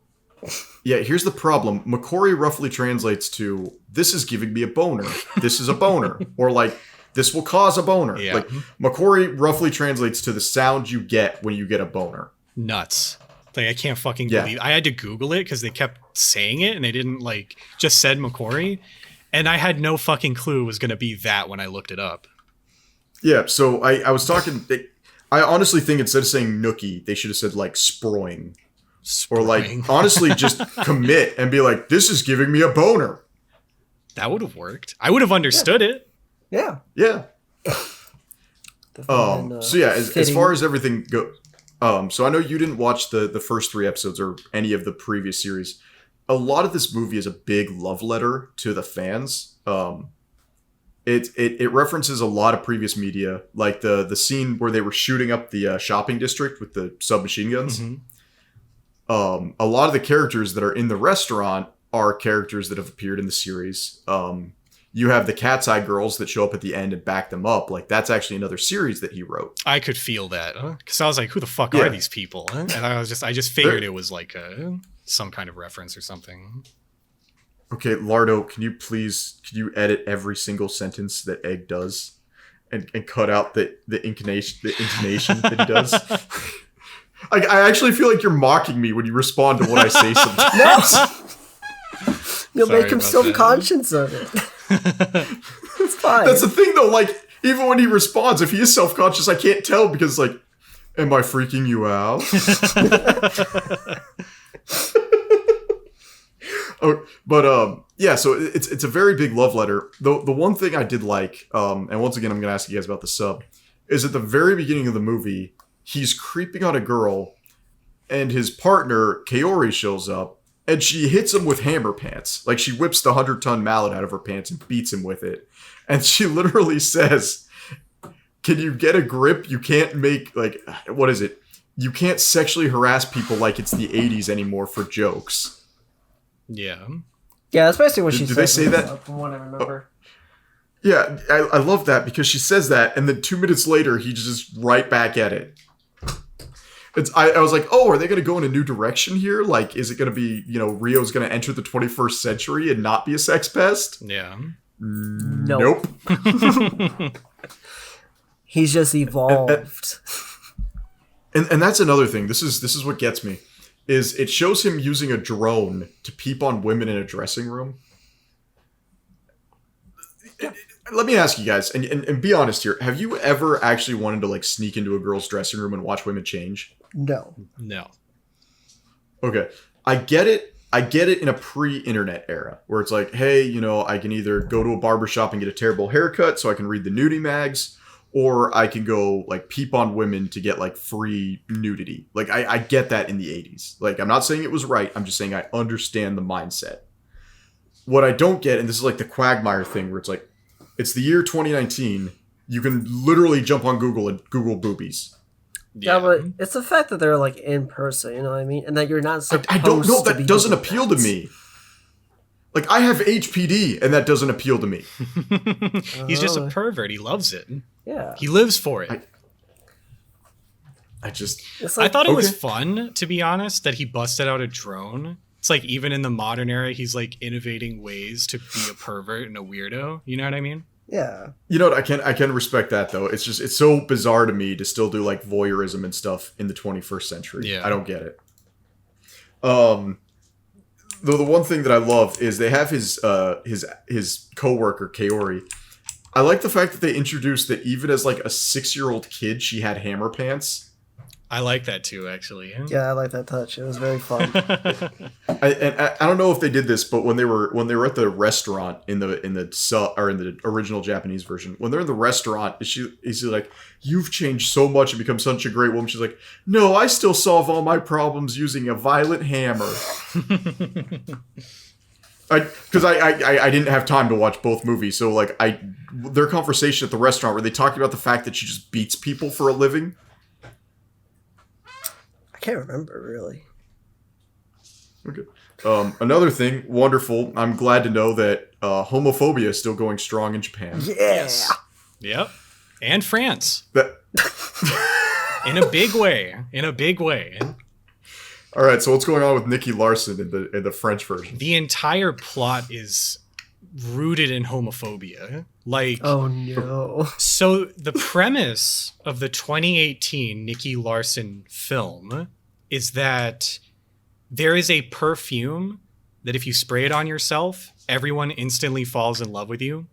Yeah, here's the problem. Mokori roughly translates to, this is giving me a boner. This is a boner. Or like, this will cause a boner. Yeah. Like, Makori roughly translates to the sound you get when you get a boner. Nuts. Like, I can't fucking Yeah. believe. I had to Google it because they kept saying it and they didn't like just said Makori, and I had no fucking clue it was gonna be that when I looked it up. Yeah, so I was talking... I honestly think instead of saying nookie, they should have said, like, sproing. Or, like, Sproing. honestly, just commit and be like, this is giving me a boner. That would have worked. I would have understood it. Yeah. Yeah. The fucking, So yeah, as fitting- far as everything go, so I know you didn't watch the first 3 episodes or any of the previous series. A lot of this movie is a big love letter to the fans. It references a lot of previous media, like the scene where they were shooting up the shopping district with the submachine guns. Mhm. A lot of the characters that are in the restaurant are characters that have appeared in the series. You have the Cat's Eye girls that show up at the end and back them up. Like, that's actually another series that he wrote. I could feel that because I was like, "Who the fuck Yeah. are these people?" And I just figured it was like some kind of reference or something. Okay, Lardo, can you edit every single sentence that Egg does and cut out the intonation that he does? I actually feel like you're mocking me when you respond to what I say sometimes. You'll Sorry make him about self-conscious of it. It's fine. That's the thing, though. Like, even when he responds, if he is self-conscious, I can't tell because, like, am I freaking you out? Yeah. So it's a very big love letter. The one thing I did like, and once again, I'm gonna ask you guys about the sub, is at the very beginning of the movie, he's creeping on a girl, and his partner Kaori shows up. And she hits him with hammer pants. Like, she whips the 100-ton mallet out of her pants and beats him with it. And she literally says, can you get a grip? You can't make, like, what is it? You can't sexually harass people like it's the 80s anymore for jokes. Yeah. Yeah, that's basically what she Did said. they say that? From what I remember. Yeah, I love that because she says that, and then 2 minutes later, he's just right back at it. I was like, oh, are they going to go in a new direction here? Like, is it going to be, Rio's going to enter the 21st century and not be a sex pest? Yeah. Nope. He's just evolved. And that's another thing. This is what gets me. Is it shows him using a drone to peep on women in a dressing room. Let me ask you guys, and be honest here. Have you ever actually wanted to, like, sneak into a girl's dressing room and watch women change? No. No. Okay. I get it in a pre-internet era where it's like, hey, I can either go to a barbershop and get a terrible haircut so I can read the nudie mags, or I can go, like, peep on women to get, like, free nudity. Like, I get that in the 80s. Like, I'm not saying it was right. I'm just saying I understand the mindset. What I don't get, and this is like the Quagmire thing where it's like, it's the year 2019. You can literally jump on Google and Google boobies. Yeah, but it's the fact that they're, like, in person, you know what I mean? And that you're not supposed I don't know. to be That doesn't doing appeal that. to me. Like, I have HPD, and that doesn't appeal to me. He's just a pervert. He loves it. Yeah. He lives for it. I just... It's I like, thought it was fun, to be honest, that he busted out a drone. It's like, even in the modern era, he's like innovating ways to be a pervert and a weirdo. You know what I mean? yeah. You know what? I can respect that, though. It's just, it's so bizarre to me to still do, like, voyeurism and stuff in the 21st century. Yeah. I don't get it. Though the one thing that I love is they have his coworker, Kaori. I like the fact that they introduced that even as, like, a 6-year-old kid, she had hammer pants. I like that too, actually. Yeah, I like that touch. It was very fun. I don't know if they did this, but when they were at the restaurant in the sub or in the original Japanese version, when they're in the restaurant, is like, you've changed so much and become such a great woman. She's like, no, I still solve all my problems using a violent hammer. Because I didn't have time to watch both movies, so like their conversation at the restaurant where they talk about the fact that she just beats people for a living. I can't remember, really. Okay. Another thing, wonderful. I'm glad to know that homophobia is still going strong in Japan. Yeah. Yes. Yep. And France. That. In a big way. In a big way. All right. So what's going on with Nicky Larson in the French version? The entire plot is rooted in homophobia. Like, Oh no. so the premise of the 2018 Nicky Larson film is that there is a perfume that if you spray it on yourself, everyone instantly falls in love with you.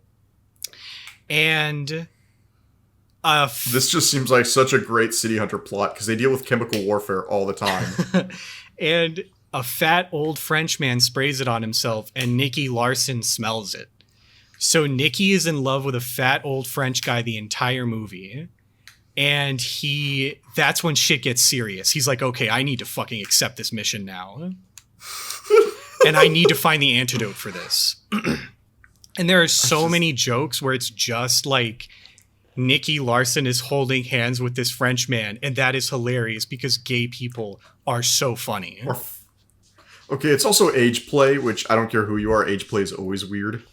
And This just seems like such a great City Hunter plot because they deal with chemical warfare all the time. and a fat old French man sprays it on himself, and Nicky Larson smells it. So Nicky is in love with a fat old French guy the entire movie. And that's when shit gets serious. He's like, okay, I need to fucking accept this mission now. And I need to find the antidote for this. And there are so many jokes where it's just like Nicky Larson is holding hands with this French man. And that is hilarious because gay people are so funny. Okay, it's also age play, which I don't care who you are. Age play is always weird.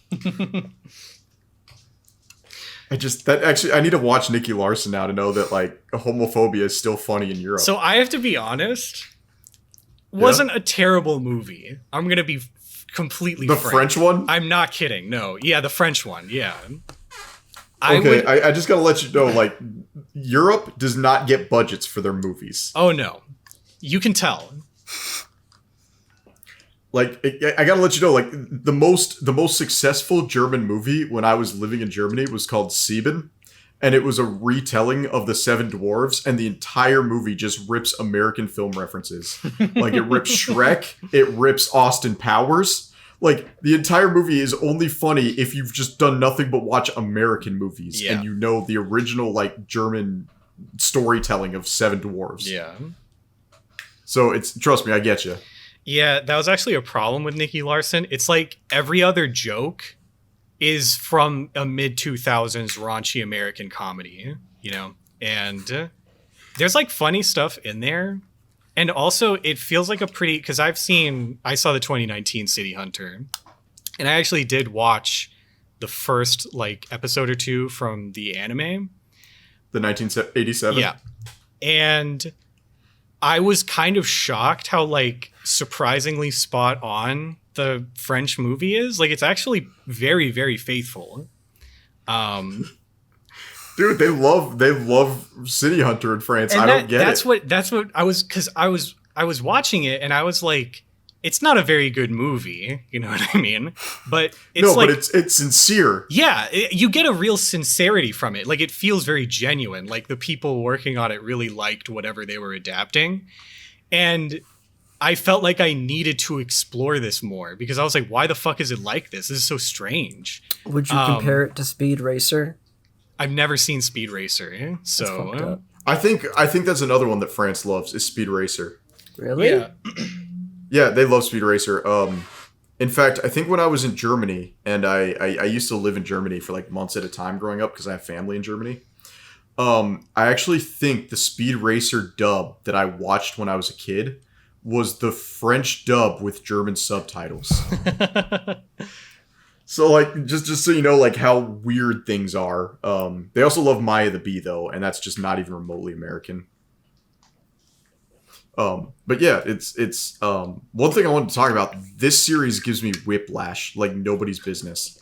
I need to watch Nicky Larson now to know that like homophobia is still funny in Europe. So I have to be honest, wasn't a terrible movie. I'm going to be completely the frank. French one? I'm not kidding. No. Yeah, the French one. Yeah. I just got to let you know, like, Europe does not get budgets for their movies. Oh, no. You can tell. Like, I gotta let you know, like, the most successful German movie when I was living in Germany was called Sieben, and it was a retelling of the Seven Dwarves, and the entire movie just rips American film references. Like, it rips Shrek, it rips Austin Powers. Like, the entire movie is only funny if you've just done nothing but watch American movies, and you know the original, like, German storytelling of Seven Dwarves. Yeah. So, trust me, I get you. Yeah, that was actually a problem with Nicky Larson. It's like every other joke is from a mid-2000s raunchy American comedy, you know? And there's like funny stuff in there. And also it feels like because I saw the 2019 City Hunter, and I actually did watch the first like episode or two from the anime. The 1987? Yeah. And I was kind of shocked how like surprisingly spot on the French movie is. Like, it's actually very, very faithful. Dude, they love City Hunter in France. I don't get it. That's what I was, because I was watching it and I was like, it's not a very good movie, you know what I mean? But but it's sincere. Yeah, you get a real sincerity from it. Like, it feels very genuine. Like, the people working on it really liked whatever they were adapting. And I felt like I needed to explore this more because I was like, why the fuck is it like this? This is so strange. Would you compare it to Speed Racer? I've never seen Speed Racer, so I think that's another one that France loves is Speed Racer. Really? Yeah. Yeah, they love Speed Racer. In fact, I think when I was in Germany, and I used to live in Germany for like months at a time growing up because I have family in Germany. I actually think the Speed Racer dub that I watched when I was a kid was the French dub with German subtitles. So like just so you know like how weird things are. They also love Maya the Bee though, and that's just not even remotely American. But yeah, it's one thing I wanted to talk about. This series gives me whiplash like nobody's business.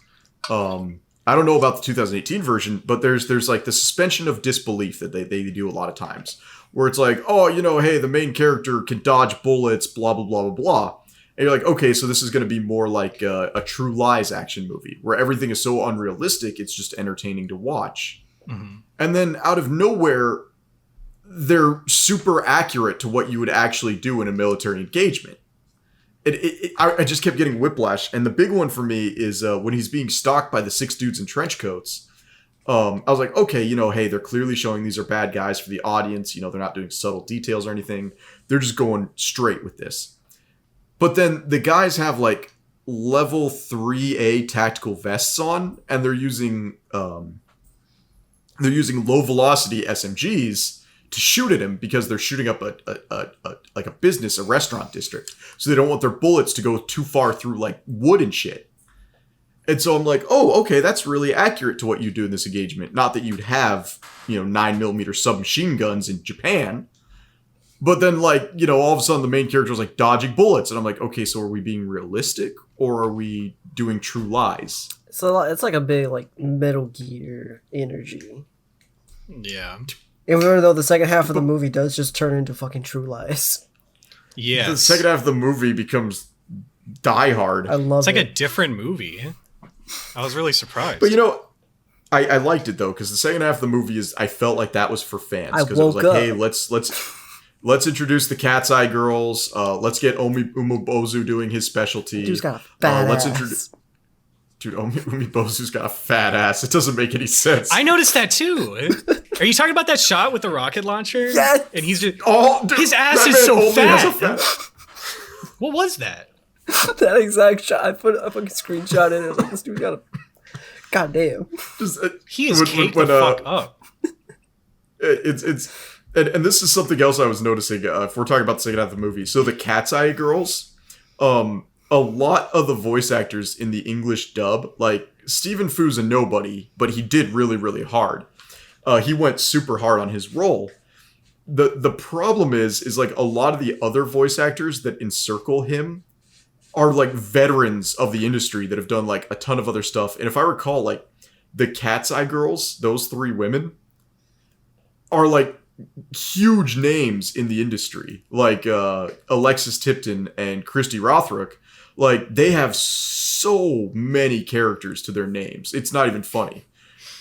I don't know about the 2018 version, but there's like the suspension of disbelief that they do a lot of times, where it's like, oh, you know, hey, the main character can dodge bullets, blah blah blah blah blah, and you're like, okay, so this is going to be more like a True Lies action movie, where everything is so unrealistic, it's just entertaining to watch. Mm-hmm. And then out of nowhere, they're super accurate to what you would actually do in a military engagement. I just kept getting whiplash. And the big one for me is when he's being stalked by the 6 dudes in trench coats. I was like, okay, you know, hey, they're clearly showing these are bad guys for the audience. You know, they're not doing subtle details or anything. They're just going straight with this. But then the guys have like level 3A tactical vests on, and they're using low velocity SMGs to shoot at him because they're shooting up a business, a restaurant district. So they don't want their bullets to go too far through like wood and shit. And so I'm like, oh, okay, that's really accurate to what you do in this engagement. Not that you'd have, you know, 9mm submachine guns in Japan, But then, like, you know, all of a sudden the main character was like dodging bullets, and I'm like, okay, so are we being realistic or are we doing true lies? So it's like a big like Metal Gear energy. Yeah. Even though the second half of the movie does just turn into fucking True Lies. Yeah. The second half of the movie becomes Die Hard. I love It's like it. a different movie. I was really surprised. But you know, I liked it though, because the second half of the movie I felt like that was for fans. I Because it was woke like, up. hey, let's introduce the Cat's Eye girls. Let's get Umibozu doing his specialty. Dude's got a fat let's ass. introduce. Dude, Umibozu's got a fat ass. It doesn't make any sense. I noticed that too. Are you talking about that shot with the rocket launcher? Yes! And he's just Oh, dude, his ass that is man so only has a fat. What was that? That exact shot. I fucking screenshot it. And I was like, this dude got a. God damn. Just, He is caked when, the fuck up. it's and this is something else I was noticing. If we're talking about the second half of the movie, so the Cat's Eye girls, a lot of the voice actors in the English dub, like Stephen Fu's a nobody, but he did really, really hard. He went super hard on his role. The problem is like a lot of the other voice actors that encircle him are like veterans of the industry that have done like a ton of other stuff. And if I recall, like the Cat's Eye girls, those three women are like huge names in the industry, like Alexis Tipton and Christy Rothrock. Like they have so many characters to their names. It's not even funny.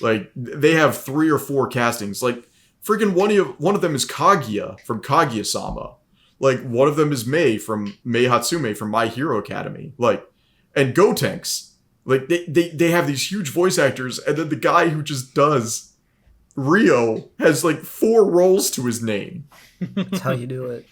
Like they have 3 or 4 castings. Like freaking one of them is Kaguya from Kaguya-sama. Like one of them is Mei Hatsume from My Hero Academy. Like, and Gotenks. Like they have these huge voice actors, and then the guy who just does Rio has like 4 roles to his name. That's how you do it.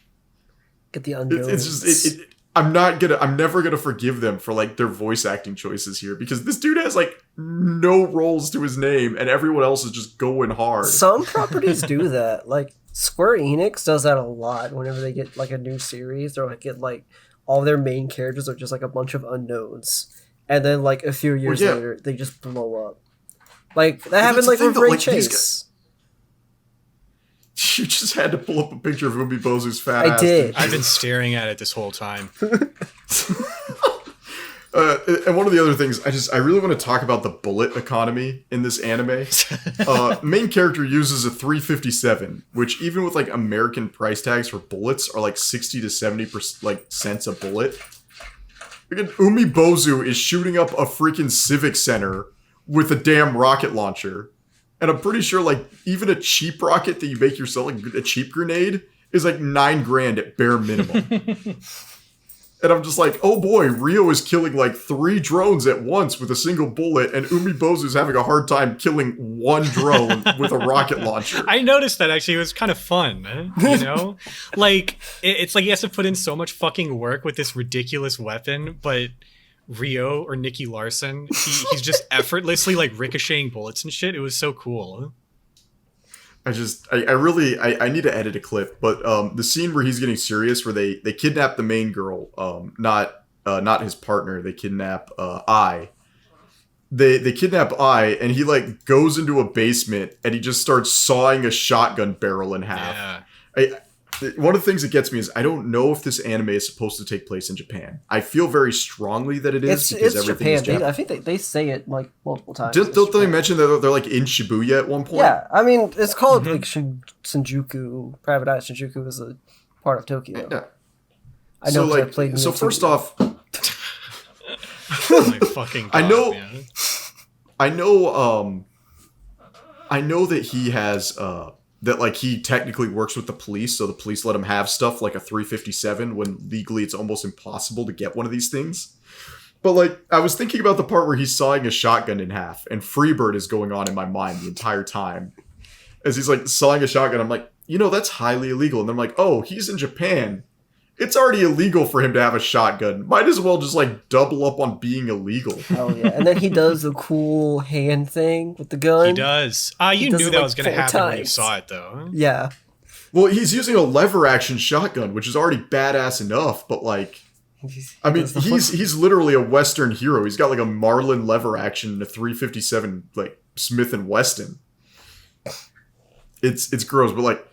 Get the unknowns. It's just I'm never gonna forgive them for like their voice acting choices here, because this dude has like no roles to his name and everyone else is just going hard. Some properties do that. Like Square Enix does that a lot. Whenever they get like a new series, they'll get like all their main characters are just like a bunch of unknowns, and then like a few years later, they just blow up. Like that happened like with Ray Chase. You just had to pull up a picture of Umibozu's fat I ass. did. I've been staring at it this whole time. And one of the other things, I really want to talk about the bullet economy in this anime. Main character uses a 357, which even with like American price tags for bullets are like 60 to 70% like cents a bullet. Freaking Umibozu is shooting up a freaking civic center with a damn rocket launcher. And I'm pretty sure like even a cheap rocket that you make yourself, like a cheap grenade, is like $9,000 at bare minimum. And I'm just like, oh boy, Rio is killing like 3 drones at once with a single bullet, and Umibozu's having a hard time killing 1 drone with a rocket launcher. I noticed that actually. It was kind of fun, you know? Like, it's like he has to put in so much fucking work with this ridiculous weapon, but Rio or Nicky Larson, he's just effortlessly like ricocheting bullets and shit. It was so cool. I need to edit a clip, but the scene where he's getting serious, where they kidnap the main girl, not his partner, they kidnap Ai. They kidnap Ai, and he like goes into a basement and he just starts sawing a shotgun barrel in half. Yeah. One of the things that gets me is I don't know if this anime is supposed to take place in Japan. I feel very strongly that it is, because It's everything is Japan. Japan. I think they say it like multiple times. Don't they mention that they're like in Shibuya at one point? Yeah, I mean it's called like Shinjuku. Private Eye Shinjuku is a part of Tokyo. Yeah. I know. So 'cause I like, played so Neo first Tokyo. off, Oh my fucking God, I know- man. I know that he has that like he technically works with the police, so the police let him have stuff like a 357 when legally it's almost impossible to get one of these things. But like I was thinking about the part where he's sawing a shotgun in half, and Freebird is going on in my mind the entire time. As he's like sawing a shotgun, I'm like, you know, that's highly illegal. And I'm like, oh, he's in Japan. It's already illegal for him to have a shotgun. Might as well just like double up on being illegal. Oh yeah, and then he does the cool hand thing with the gun. He does. He You does knew it, that like, was going to 4 happen when you times. saw it, though. Yeah, Well, he's using a lever action shotgun, which is already badass enough, but like, I mean, he's literally a Western hero. He's got like a Marlin lever action and a 357 like Smith and Wesson. It's gross, but like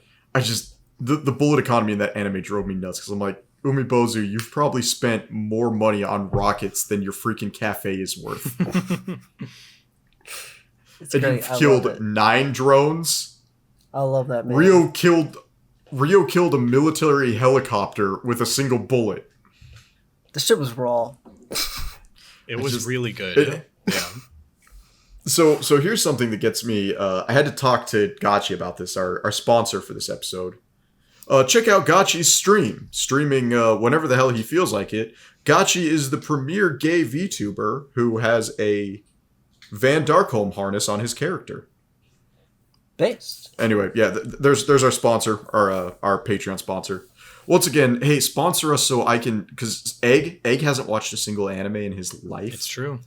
the bullet economy in that anime drove me nuts because I'm like, Umibozu, you've probably spent more money on rockets than your freaking cafe is worth. It's And great. you've I love killed it. 9 drones. I love that, man. Rio killed a military helicopter with a single bullet. The shit was raw. It was just- really good. Yeah. So here's something that gets me. I had to talk to Gotchi about this, our sponsor for this episode. Check out Gotchi's streaming whenever the hell he feels like it. Gotchi is the premier gay VTuber who has a Van Darkholm harness on his character. Based. Anyway, yeah, there's our sponsor, our Patreon sponsor. Once again, hey, sponsor us so I can, because Egg hasn't watched a single anime in his life. It's true.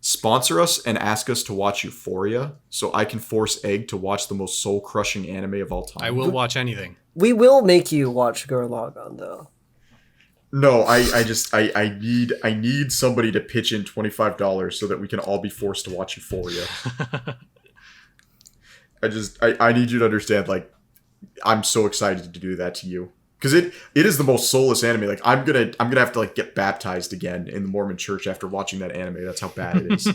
Sponsor us and ask us to watch Euphoria so I can force Egg to watch the most soul-crushing anime of all time. I will watch anything. We will make you watch Gurren Lagann, though. No, I need somebody to pitch in $25 so that we can all be forced to watch Euphoria. I need you to understand, like, I'm so excited to do that to you. Because it is the most soulless anime. Like, I'm gonna have to, like, get baptized again in the Mormon church after watching that anime. That's how bad it is.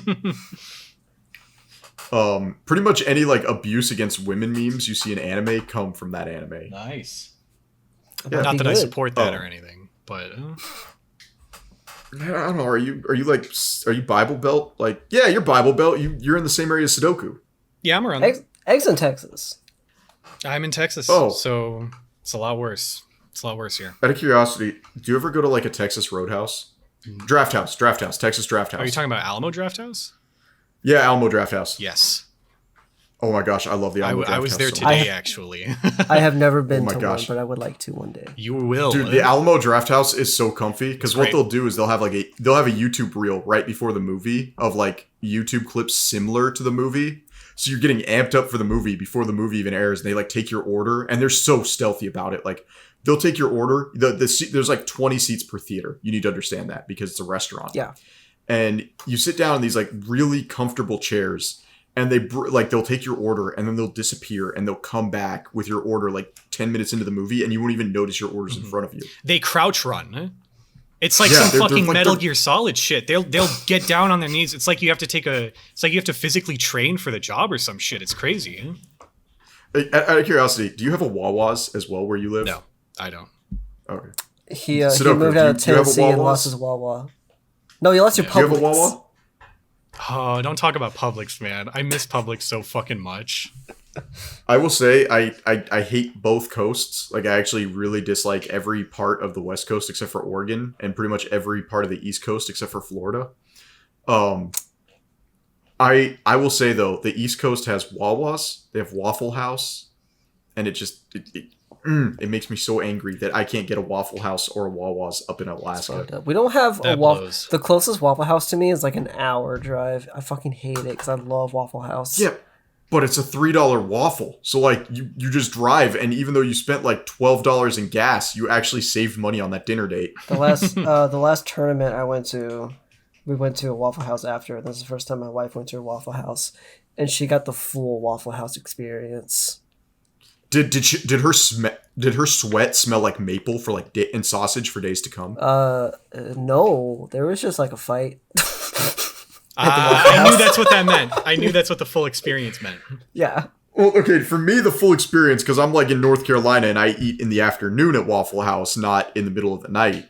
Pretty much any, like, abuse against women memes you see in anime come from that anime. Nice. Yeah. Not that I Good. support that Oh. or anything, but I don't know. Are you Bible Belt? Like, yeah, you're Bible Belt. You're in the same area as Sudoku. yeah, I'm around. Eggs in Texas. I'm in Texas, Oh. so it's a lot worse. It's a lot worse here. Out of curiosity, do you ever go to, like, a Texas Roadhouse? Draft House, Texas Draft House. Are you talking about Alamo Draft House? Yeah, Alamo Draft House. Yes. Oh my gosh, I love the Alamo Draft House. I was there so much. today, actually. I have never been Oh my to gosh. one, but I would like to one day. You will. Dude, the Alamo Draft House is so comfy because what Great. they'll do is they'll have a YouTube reel right before the movie of, like, YouTube clips similar to the movie. So you're getting amped up for the movie before the movie even airs, and they, like, take your order, and they're so stealthy about it. Like, they'll take your order. There's like 20 seats per theater. You need to understand that because it's a restaurant. Yeah. And you sit down in these, like, really comfortable chairs, and they'll take your order, and then they'll disappear, and they'll come back with your order like 10 minutes into the movie, and you won't even notice your orders in front of you. They crouch run. It's like Yeah, some they're fucking like Metal the- Gear Solid shit. They'll get down on their knees. It's like you have to physically train for the job or some shit. It's crazy. Out of curiosity, do you have a Wawa's as well where you live? No, I don't. Okay. He Sudoku, moved do out you- of do you have a Tennessee and Wawa's? lost his Wawa. No, he lost your Do you have a Publix. Wawa? Oh, don't talk about Publix, man. I miss Publix so fucking much. I will say I hate both coasts. Like, I actually really dislike every part of the West Coast except for Oregon, and pretty much every part of the East Coast except for Florida. I will say though, the East Coast has Wawa's. They have Waffle House, and it makes me so angry that I can't get a Waffle House or a Wawa's up in Alaska. We don't have a That Waffle. blows. The closest Waffle House to me is like an hour drive. I fucking hate it because I love Waffle House. Yeah, but it's a $3 waffle. So, like, you just drive, and even though you spent like $12 in gas, you actually saved money on that dinner date. The last tournament I went to, we went to a Waffle House after. This is the first time my wife went to a Waffle House, and she got the full Waffle House experience. Did her sweat smell like maple for like and sausage for days to come? No, there was just like a fight. I knew that's what that meant. I knew that's what the full experience meant. Yeah. Well, okay, for me, the full experience, because I'm like in North Carolina and I eat in the afternoon at Waffle House, not in the middle of the night.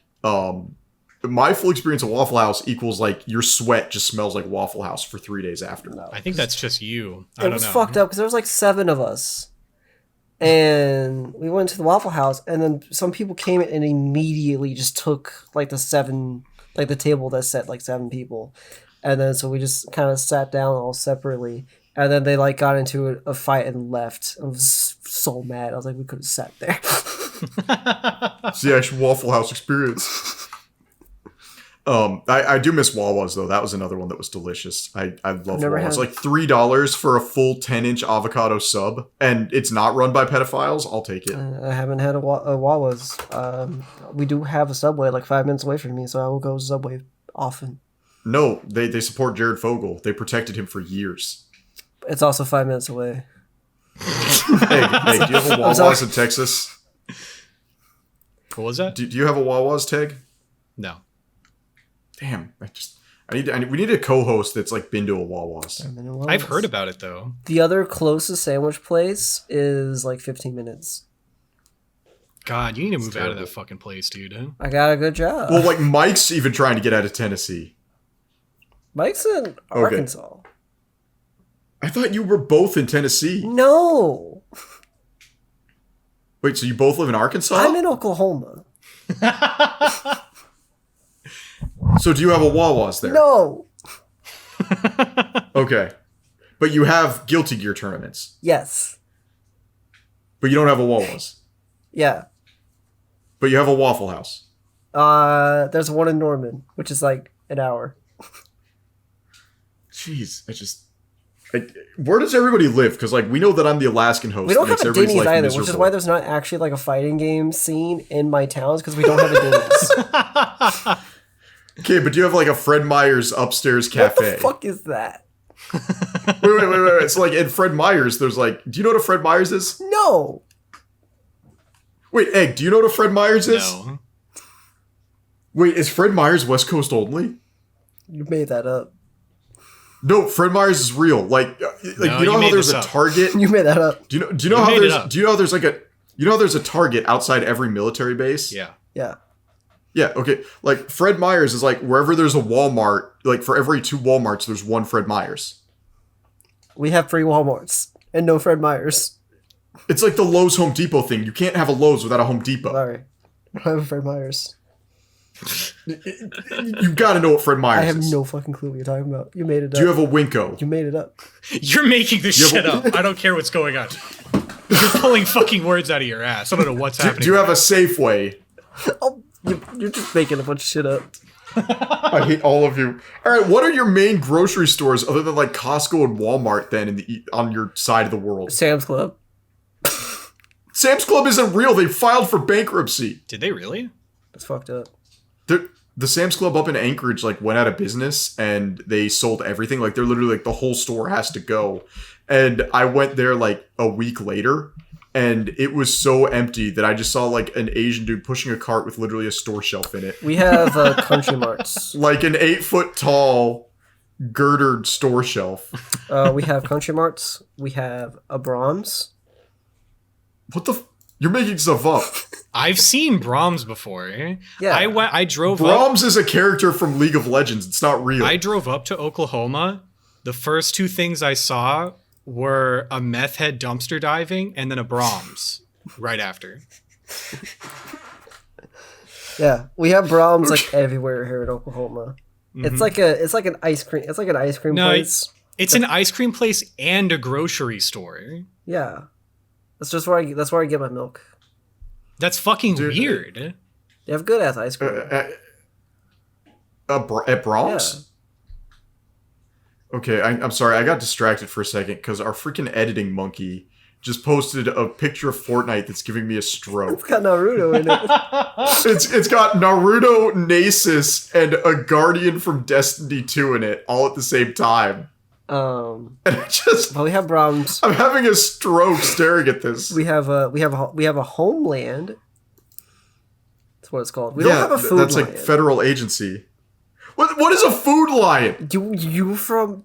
My full experience at Waffle House equals like your sweat just smells like Waffle House for 3 days after. No. I think that's just you. I It don't was know. fucked up because there was like 7 of us. And we went to the Waffle House, and then some people came in and immediately just took like the table that sat like 7 people. And then so we just kind of sat down all separately. And then they like got into a fight and left. I was so mad. I was like, we could have sat there. It's the actual Waffle House experience. I do miss Wawa's though. That was another one that was delicious. I love never Wawa's. had- Like $3 for a full 10-inch avocado sub, and it's not run by pedophiles. I'll take it. I haven't had a Wawa's. We do have a Subway like 5 minutes away from me, so I will go to Subway often. No, they support Jared Fogle. They protected him for years. It's also 5 minutes away. Hey, do you have a I'm sorry. Wawa's in Texas? What was that? Do you have a Wawa's, Teg? No. Damn, we need a co-host that's like been to a Wawa's. I've heard about it though. The other closest sandwich place is like 15 minutes. God, you need to move out of terrible. that fucking place, dude. I got a good job. Well, like Mike's even trying to get out of Tennessee. Mike's in Arkansas. I thought you were both in Tennessee. No, Wait, so you both live in Arkansas? I'm in Oklahoma. So do you have a Wawa's there? No. Okay. But you have Guilty Gear tournaments. Yes. But you don't have a Wawa's. Yeah. But you have a Waffle House. There's one in Norman, which is like an hour. Jeez, where does everybody live? Because like we know that I'm the Alaskan host. We don't that have a makes everybody's Denny's life either, which is miserable. why there's not actually like a fighting game scene in my towns because we don't have a Denny's. Okay, but do you have like a Fred Meyer's upstairs What cafe? the fuck is that? Wait. It's like in Fred Meyer's, there's like, do you know what a Fred Meyer's is? No. Wait, Egg, do you know what a Fred Meyer's is? No. Wait, is Fred Meyer's West Coast only? You made that up. No, Fred Meyer's is real. Like No, you know you how made there's this a up. Target? You made that up. Do you know You how made it there's up. do you know how there's like a there's a Target outside every military base? Yeah. Yeah. Yeah, okay. Like Fred Meyer's is like wherever there's a Walmart, like for every 2 Walmarts there's one Fred Meyer's. We have 3 Walmarts and no Fred Meyer's. It's like the Lowe's Home Depot thing. You can't have a Lowe's without a Home Depot. Sorry. I don't have a Fred Meyer's. You got to know what Fred Meyer's I have is. no fucking clue what you're talking about. You made it up. Do you have a Winco? You made it up. You're making this You shit have up. I don't care what's going on. You're pulling fucking words out of your ass. I don't know what's happening. Do you have a Safeway? Oh, you're just making a bunch of shit up. I hate all of you. All right, what are your main grocery stores other than like Costco and Walmart then on your side of the world? Sam's Club. Sam's Club isn't real. They filed for bankruptcy. Did they really? That's fucked up. The Sam's Club up in Anchorage like went out of business and they sold everything. Like they're literally like the whole store has to go. And I went there like a week later and it was so empty that I just saw like an Asian dude pushing a cart with literally a store shelf in it. We have Country Marts. Like an 8-foot tall girdered store shelf. We have Country Marts. We have a Brahms. What the you're making stuff up. I've seen Brahms before. Yeah. I drove up. Brahms is a character from League of Legends. It's not real. I drove up to Oklahoma. The first 2 things I saw were a meth head dumpster diving and then a Brahms right after. Yeah, we have Brahms like everywhere here in Oklahoma. It's like an ice cream. It's like an ice cream No, place. It's an ice cream place and a grocery store. Yeah, that's where I get my milk. That's fucking Dude, weird. They have good ass ice cream. At Brahms? Okay, I'm sorry. I got distracted for a second because our freaking editing monkey just posted a picture of Fortnite that's giving me a stroke. It's got Naruto in it. It's got Naruto, Nasus, and a Guardian from Destiny 2 in it all at the same time. And But we have Brahms. I'm having a stroke staring at this. We have a Homeland. That's what it's called. We don't have a Food that's Lion. like federal agency. What is a Food Lion? You're from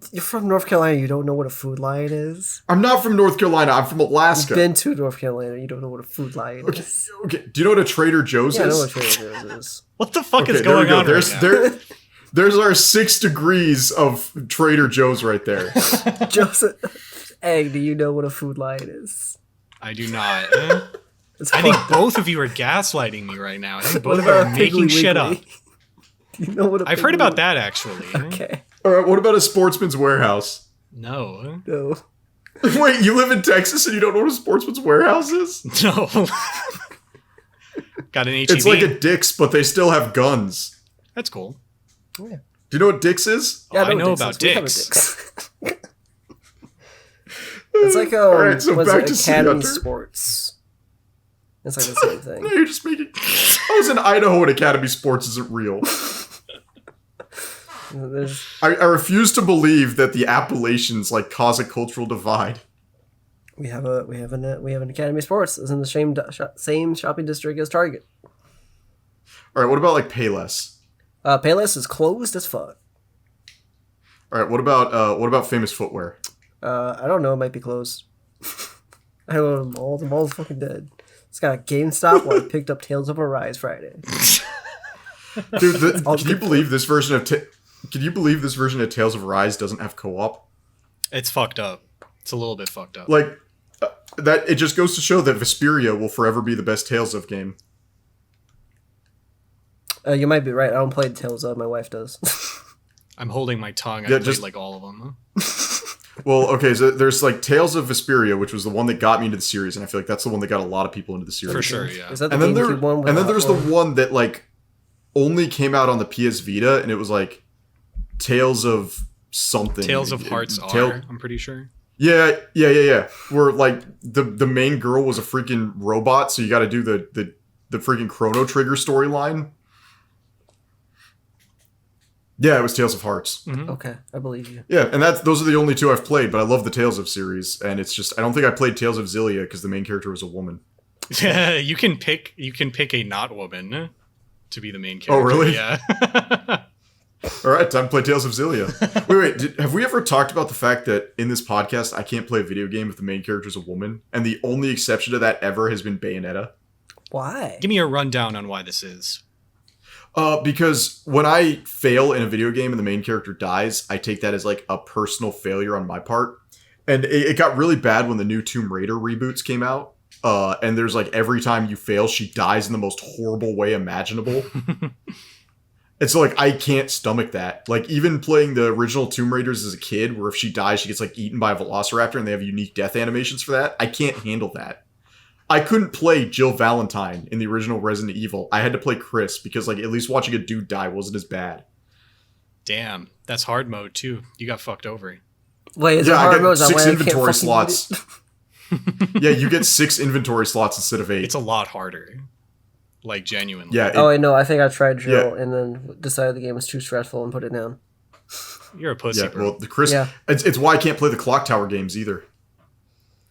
North Carolina. You don't know what a Food Lion is. I'm not from North Carolina. I'm from Alaska. You've been to North Carolina. You don't know what a Food Lion is. Okay. Do you know what a Trader Joe's Yeah, I is? know what Trader Joe's is. What the fuck is Okay, there we going go. on right now? There's our 6 degrees of Trader Joe's right there. Joseph, Egg, do you know what a Food Lion is? I do not. It's I think fucked. both of you are gaslighting me right now. I think What both about are a making Piggly shit up. Wiggly? Do you know what a I've heard Piggly about Wiggly- that actually. Okay. All right, what about a Sportsman's Warehouse? No. No. Wait, you live in Texas and you don't know what a Sportsman's Warehouse is? No. Got an HEB. It's like a Dick's, but they still have guns. That's cool. Yeah. Do you know what Dick's is? I know what about is. We have a dicks. Dicks. It's like Alright, so what's back it, to Sea Academy Hunter. Sports. It's like the same thing. No, you're just making. I was in Idaho and Academy Sports isn't real. There's, I refuse to believe that the Appalachians like cause a cultural divide. We have an Academy Sports. It's in the same shopping district as Target. All right, what about like Payless? Payless is closed as fuck. All right, what about Famous Footwear? I don't know. It might be closed. I don't know. The mall's fucking dead. It's got a GameStop where I picked up Tales of Arise Friday. Dude, can you believe this version of Tales of Arise doesn't have co-op? It's fucked up. It's a little bit fucked up. Like that, it just goes to show that Vesperia will forever be the best Tales of game. You might be right. I don't play Tales of. My wife does. I'm holding my tongue. Yeah, I played like all of them. Well, okay, so there's like Tales of Vesperia, which was the one that got me into the series, and I feel like that's the one that got a lot of people into the series. For sure, yeah. Is that the And then GameCube one? and then there's the one that like only came out on the PS Vita, and it was like Tales of something. Tales of Hearts are, I'm pretty sure. Yeah. Where like the main girl was a freaking robot, so you got to do the freaking Chrono Trigger storyline. Yeah, it was Tales of Hearts. Mm-hmm. Okay, I believe you. Yeah, and those are the only two I've played, but I love the Tales of series, and it's just I don't think I played Tales of Xillia because the main character was a woman. Yeah, you can pick a not woman to be the main character. Oh, really? Yeah. All right, time to play Tales of Xillia. Wait, have we ever talked about the fact that in this podcast I can't play a video game if the main character is a woman, and the only exception to that ever has been Bayonetta? Why? Give me a rundown on why this is. Because when I fail in a video game and the main character dies, I take that as like a personal failure on my part. And it got really bad when the new Tomb Raider reboots came out. And there's like every time you fail, she dies in the most horrible way imaginable. And so like I can't stomach that. Like even playing the original Tomb Raiders as a kid, where if she dies, she gets like eaten by a velociraptor and they have unique death animations for that. I can't handle that. I couldn't play Jill Valentine in the original Resident Evil. I had to play Chris because like at least watching a dude die wasn't as bad. Damn, that's hard mode too. You got fucked over. Wait, is it Yeah, I hard got mode? Is that 6 why I can't inventory fucking slots. beat it? Yeah, you get 6 inventory slots instead of 8. It's a lot harder. Like genuinely. Yeah. Oh, I know. I think I tried Jill and then decided the game was too stressful and put it down. You're a pussy, Yeah, bro. well, the Chris. Yeah. It's why I can't play the Clock Tower games either.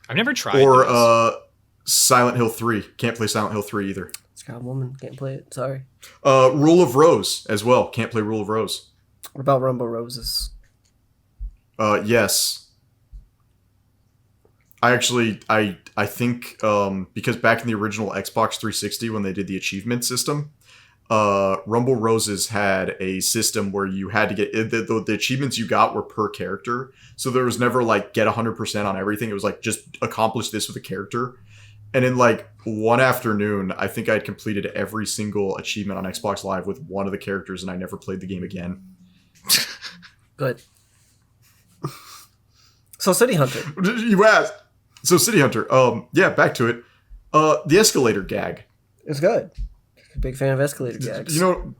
I've never tried Or those. Silent Hill 3. Can't play Silent Hill 3 either. It's got a woman. Can't play it. Sorry. Rule of Rose as well. Can't play Rule of Rose. What about Rumble Roses? Yes. I think because back in the original Xbox 360 when they did the achievement system, Rumble Roses had a system where you had to get the achievements you got were per character, so there was never like get 100% on everything. It was like just accomplish this with a character. And in like one afternoon, I think I'd completed every single achievement on Xbox Live with one of the characters, and I never played the game again. Good. So City Hunter. You asked. So City Hunter. Yeah, back to it. The escalator gag. It's good. Big fan of escalator gags. Do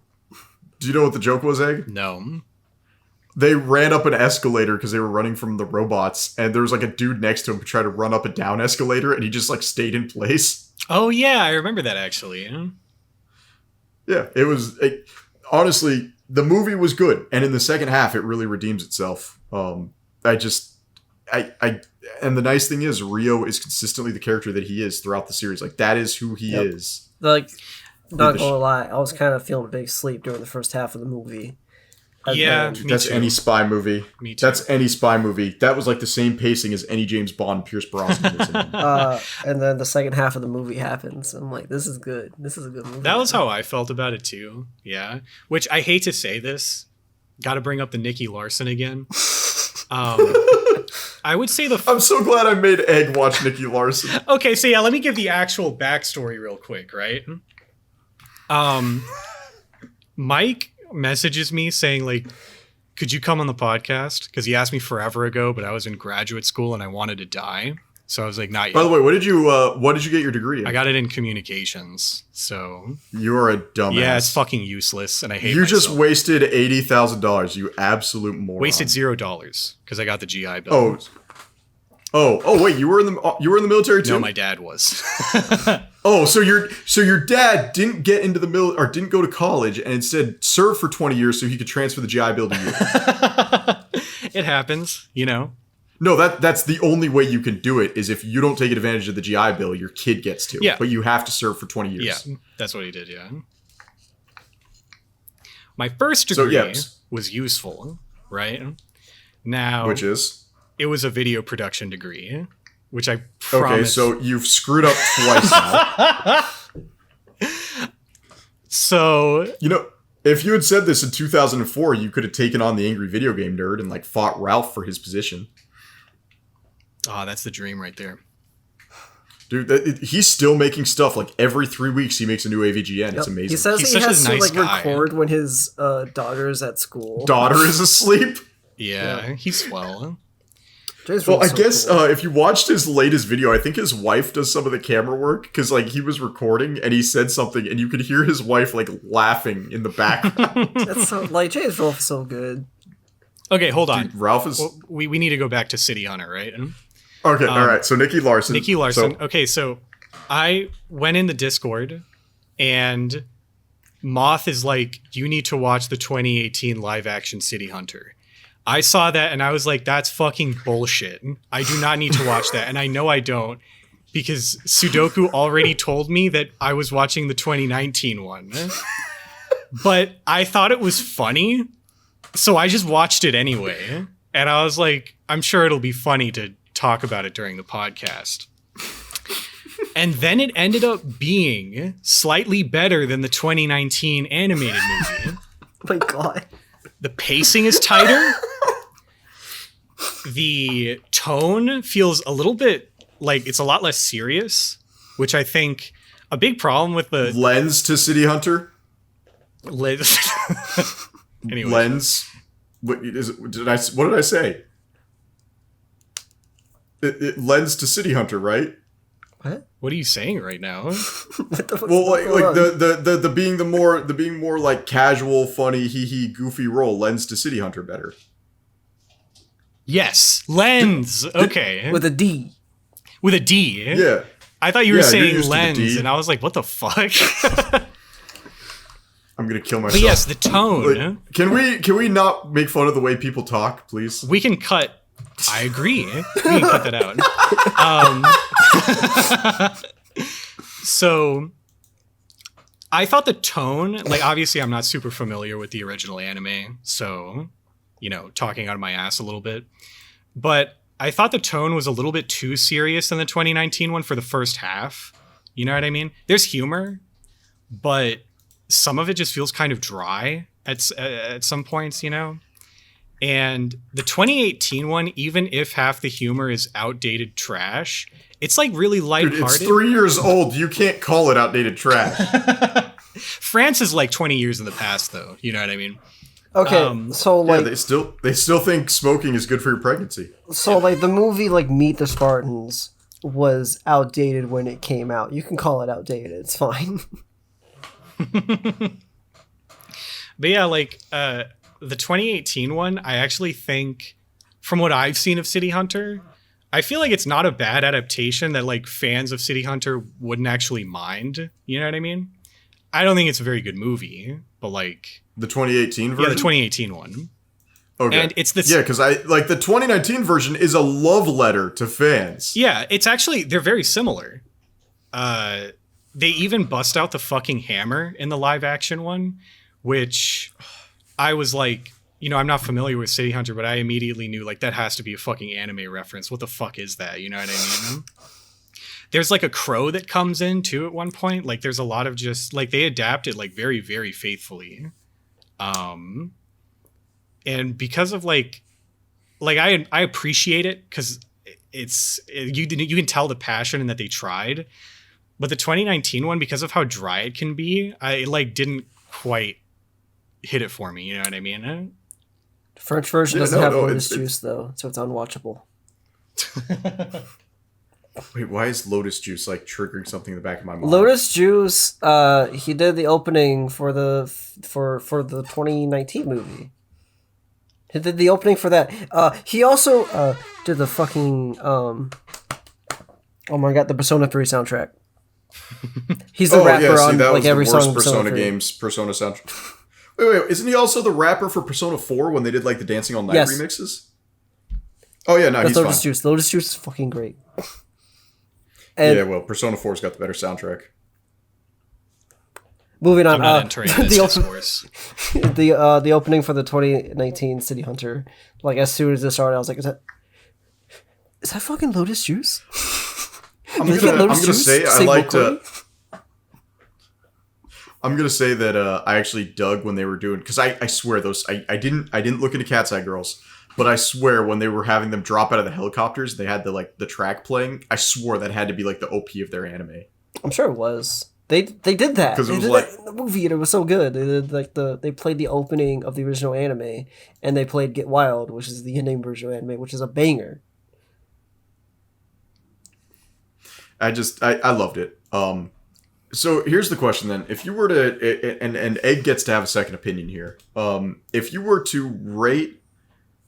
you know what the joke was, Egg? No. They ran up an escalator because they were running from the robots, and there was like a dude next to him who tried to run up a down escalator, and he just like stayed in place. Oh yeah, I remember that actually. Yeah, it was honestly the movie was good, and in the second half, it really redeems itself. And the nice thing is, Rio is consistently the character that he is throughout the series. Like that is who he is. Like, not gonna lie, I was kind of feeling a big sleep during the first half of the movie. Yeah, me That's too. any spy movie. Me too. That's any spy movie. That was like the same pacing as any James Bond Pierce Brosnan was in. And then the second half of the movie happens. I'm like, this is good. This is a good movie. That was how I felt about it too. Yeah. Which I hate to say this. Got to bring up the Nicky Larson again. I would say I'm so glad I made Egg watch Nicky Larson. Okay, so yeah, let me give the actual backstory real quick, right? Mike messages me saying like, could you come on the podcast? Because he asked me forever ago, but I was in graduate school and I wanted to die. So I was like, not yet. By the way, what did you get your degree in? I got it in communications. So You're a dumbass. yeah, it's fucking useless and I hate You myself. just wasted $80,000. You absolute moron. wasted $0 because I got the GI Bill. Oh, wait, you were in the military too? No, my dad was. Oh, so your dad didn't get into the or didn't go to college and instead served for 20 years so he could transfer the GI Bill to you. It happens, you know. No, that's the only way you can do it is if you don't take advantage of the GI Bill, your kid gets to. Yeah. But you have to serve for 20 years. Yeah, that's what he did, yeah. My first degree was useful, right? Now, Which is? It was a video production degree, which I promise. Okay, so you've screwed up twice now. So, if you had said this in 2004, you could have taken on the angry video game nerd and like fought Ralph for his position. Oh, that's the dream right there. Dude, he's still making stuff. Like every 3 weeks, he makes a new AVGN. It's amazing. He says He's he such a has to nice like guy. record when his daughter's at school. Daughter is asleep. Yeah, he's swell. Jay's Well, really I so guess cool. if you watched his latest video, I think his wife does some of the camera work because like he was recording and he said something and you could hear his wife like laughing in the background. That's so, like Jay's Wolf is so good. Okay, hold on. Dude, Ralph is Well, we need to go back to City Hunter, right? okay. All right, so Nikki Larson. Nikki Larson. So, Okay, so I went in the Discord and Moth is like, you need to watch the 2018 live action City Hunter. I saw that and I was like, that's fucking bullshit. I do not need to watch that. And I know I don't because Sudoku already told me that I was watching the 2019 one. But I thought it was funny. So I just watched it anyway. And I was like, I'm sure it'll be funny to talk about it during the podcast. And then it ended up being slightly better than the 2019 animated movie. Oh my god. The pacing is tighter. The tone feels a little bit like it's a lot less serious, which I think a big problem with the lens to City Hunter. Anyway. Lens. What is it? What did I say? It lends to City Hunter, right? What are you saying right now? What the fuck? Well, like the being more like casual, funny, hee goofy role lends to City Hunter better. Yes, lens. Okay, with a D. With a D. Yeah. I thought you were Yeah, you're saying used to the lens, D. and I was like, what the fuck? I'm gonna kill myself. But yes, the tone. Like, can we not make fun of the way people talk, please? We can cut. I agree. We can cut that out. So I thought the tone, like obviously I'm not super familiar with the original anime, so talking out of my ass a little bit. But I thought the tone was a little bit too serious in the 2019 one for the first half. You know what I mean? There's humor, but some of it just feels kind of dry at some points, And the 2018 one, even if half the humor is outdated trash, it's like really lighthearted. Dude, it's 3 years old. You can't call it outdated trash. France is like 20 years in the past, though. You know what I mean? Okay, so Yeah, like, they still think smoking is good for your pregnancy. so like the movie like Meet the Spartans was outdated when it came out. You can call it outdated. It's fine. But yeah, like the 2018 one, I actually think, from what I've seen of City Hunter, I feel like it's not a bad adaptation that like fans of City Hunter wouldn't actually mind. You know what I mean? I don't think it's a very good movie, but like The 2018 version? yeah, the 2018 one. Okay. And it's the Yeah, because the 2019 version is a love letter to fans. yeah, it's actually they're very similar. They even bust out the fucking hammer in the live action one, which I was like, I'm not familiar with City Hunter, but I immediately knew like that has to be a fucking anime reference. What the fuck is that? You know what I mean? There's like a crow that comes in too at one point. Like there's a lot of just like they adapt it like very, very faithfully. And because of like I appreciate it because you can tell the passion and that they tried. But the 2019 one, because of how dry it can be, I like didn't quite hit it for me. You know what I mean? The French version doesn't no, have no, lotus it's- juice though, so it's unwatchable. Wait, why is Lotus Juice like triggering something in the back of my mind? Lotus Juice, he did the opening for the 2019 movie. He did the opening for that. He also did the fucking oh my god, the Persona 3 soundtrack. He's the rapper on that like was every the worst song in Persona 3. games, Persona soundtrack. Wait, isn't he also the rapper for Persona 4 when they did like the Dancing All Night Yes. remixes? Oh yeah, no, That's he's Lotus fine. Juice. Lotus Juice is fucking great. And Yeah, well, Persona 4's got the better soundtrack. moving on, I'm not entering this discourse. the opening for the 2019 City Hunter. Like as soon as it started, I was like, "Is that fucking Lotus Juice?" I'm Did they get gonna Lotus Juice? say I Sigma liked. Grindset? I'm gonna say that I actually dug when they were doing, because I swear those I didn't look into Cat's Eye Girls, but I swear when they were having them drop out of the helicopters, they had the track playing. I swore that had to be like the OP of their anime. I'm sure it was. They did that. 'Cause it They was did like- that in the movie, and it was so good. They did they played the opening of the original anime, and they played Get Wild, which is the ending version of anime, which is a banger. I loved it. So here's the question then: if you were to, and Egg gets to have a second opinion here. If you were to rate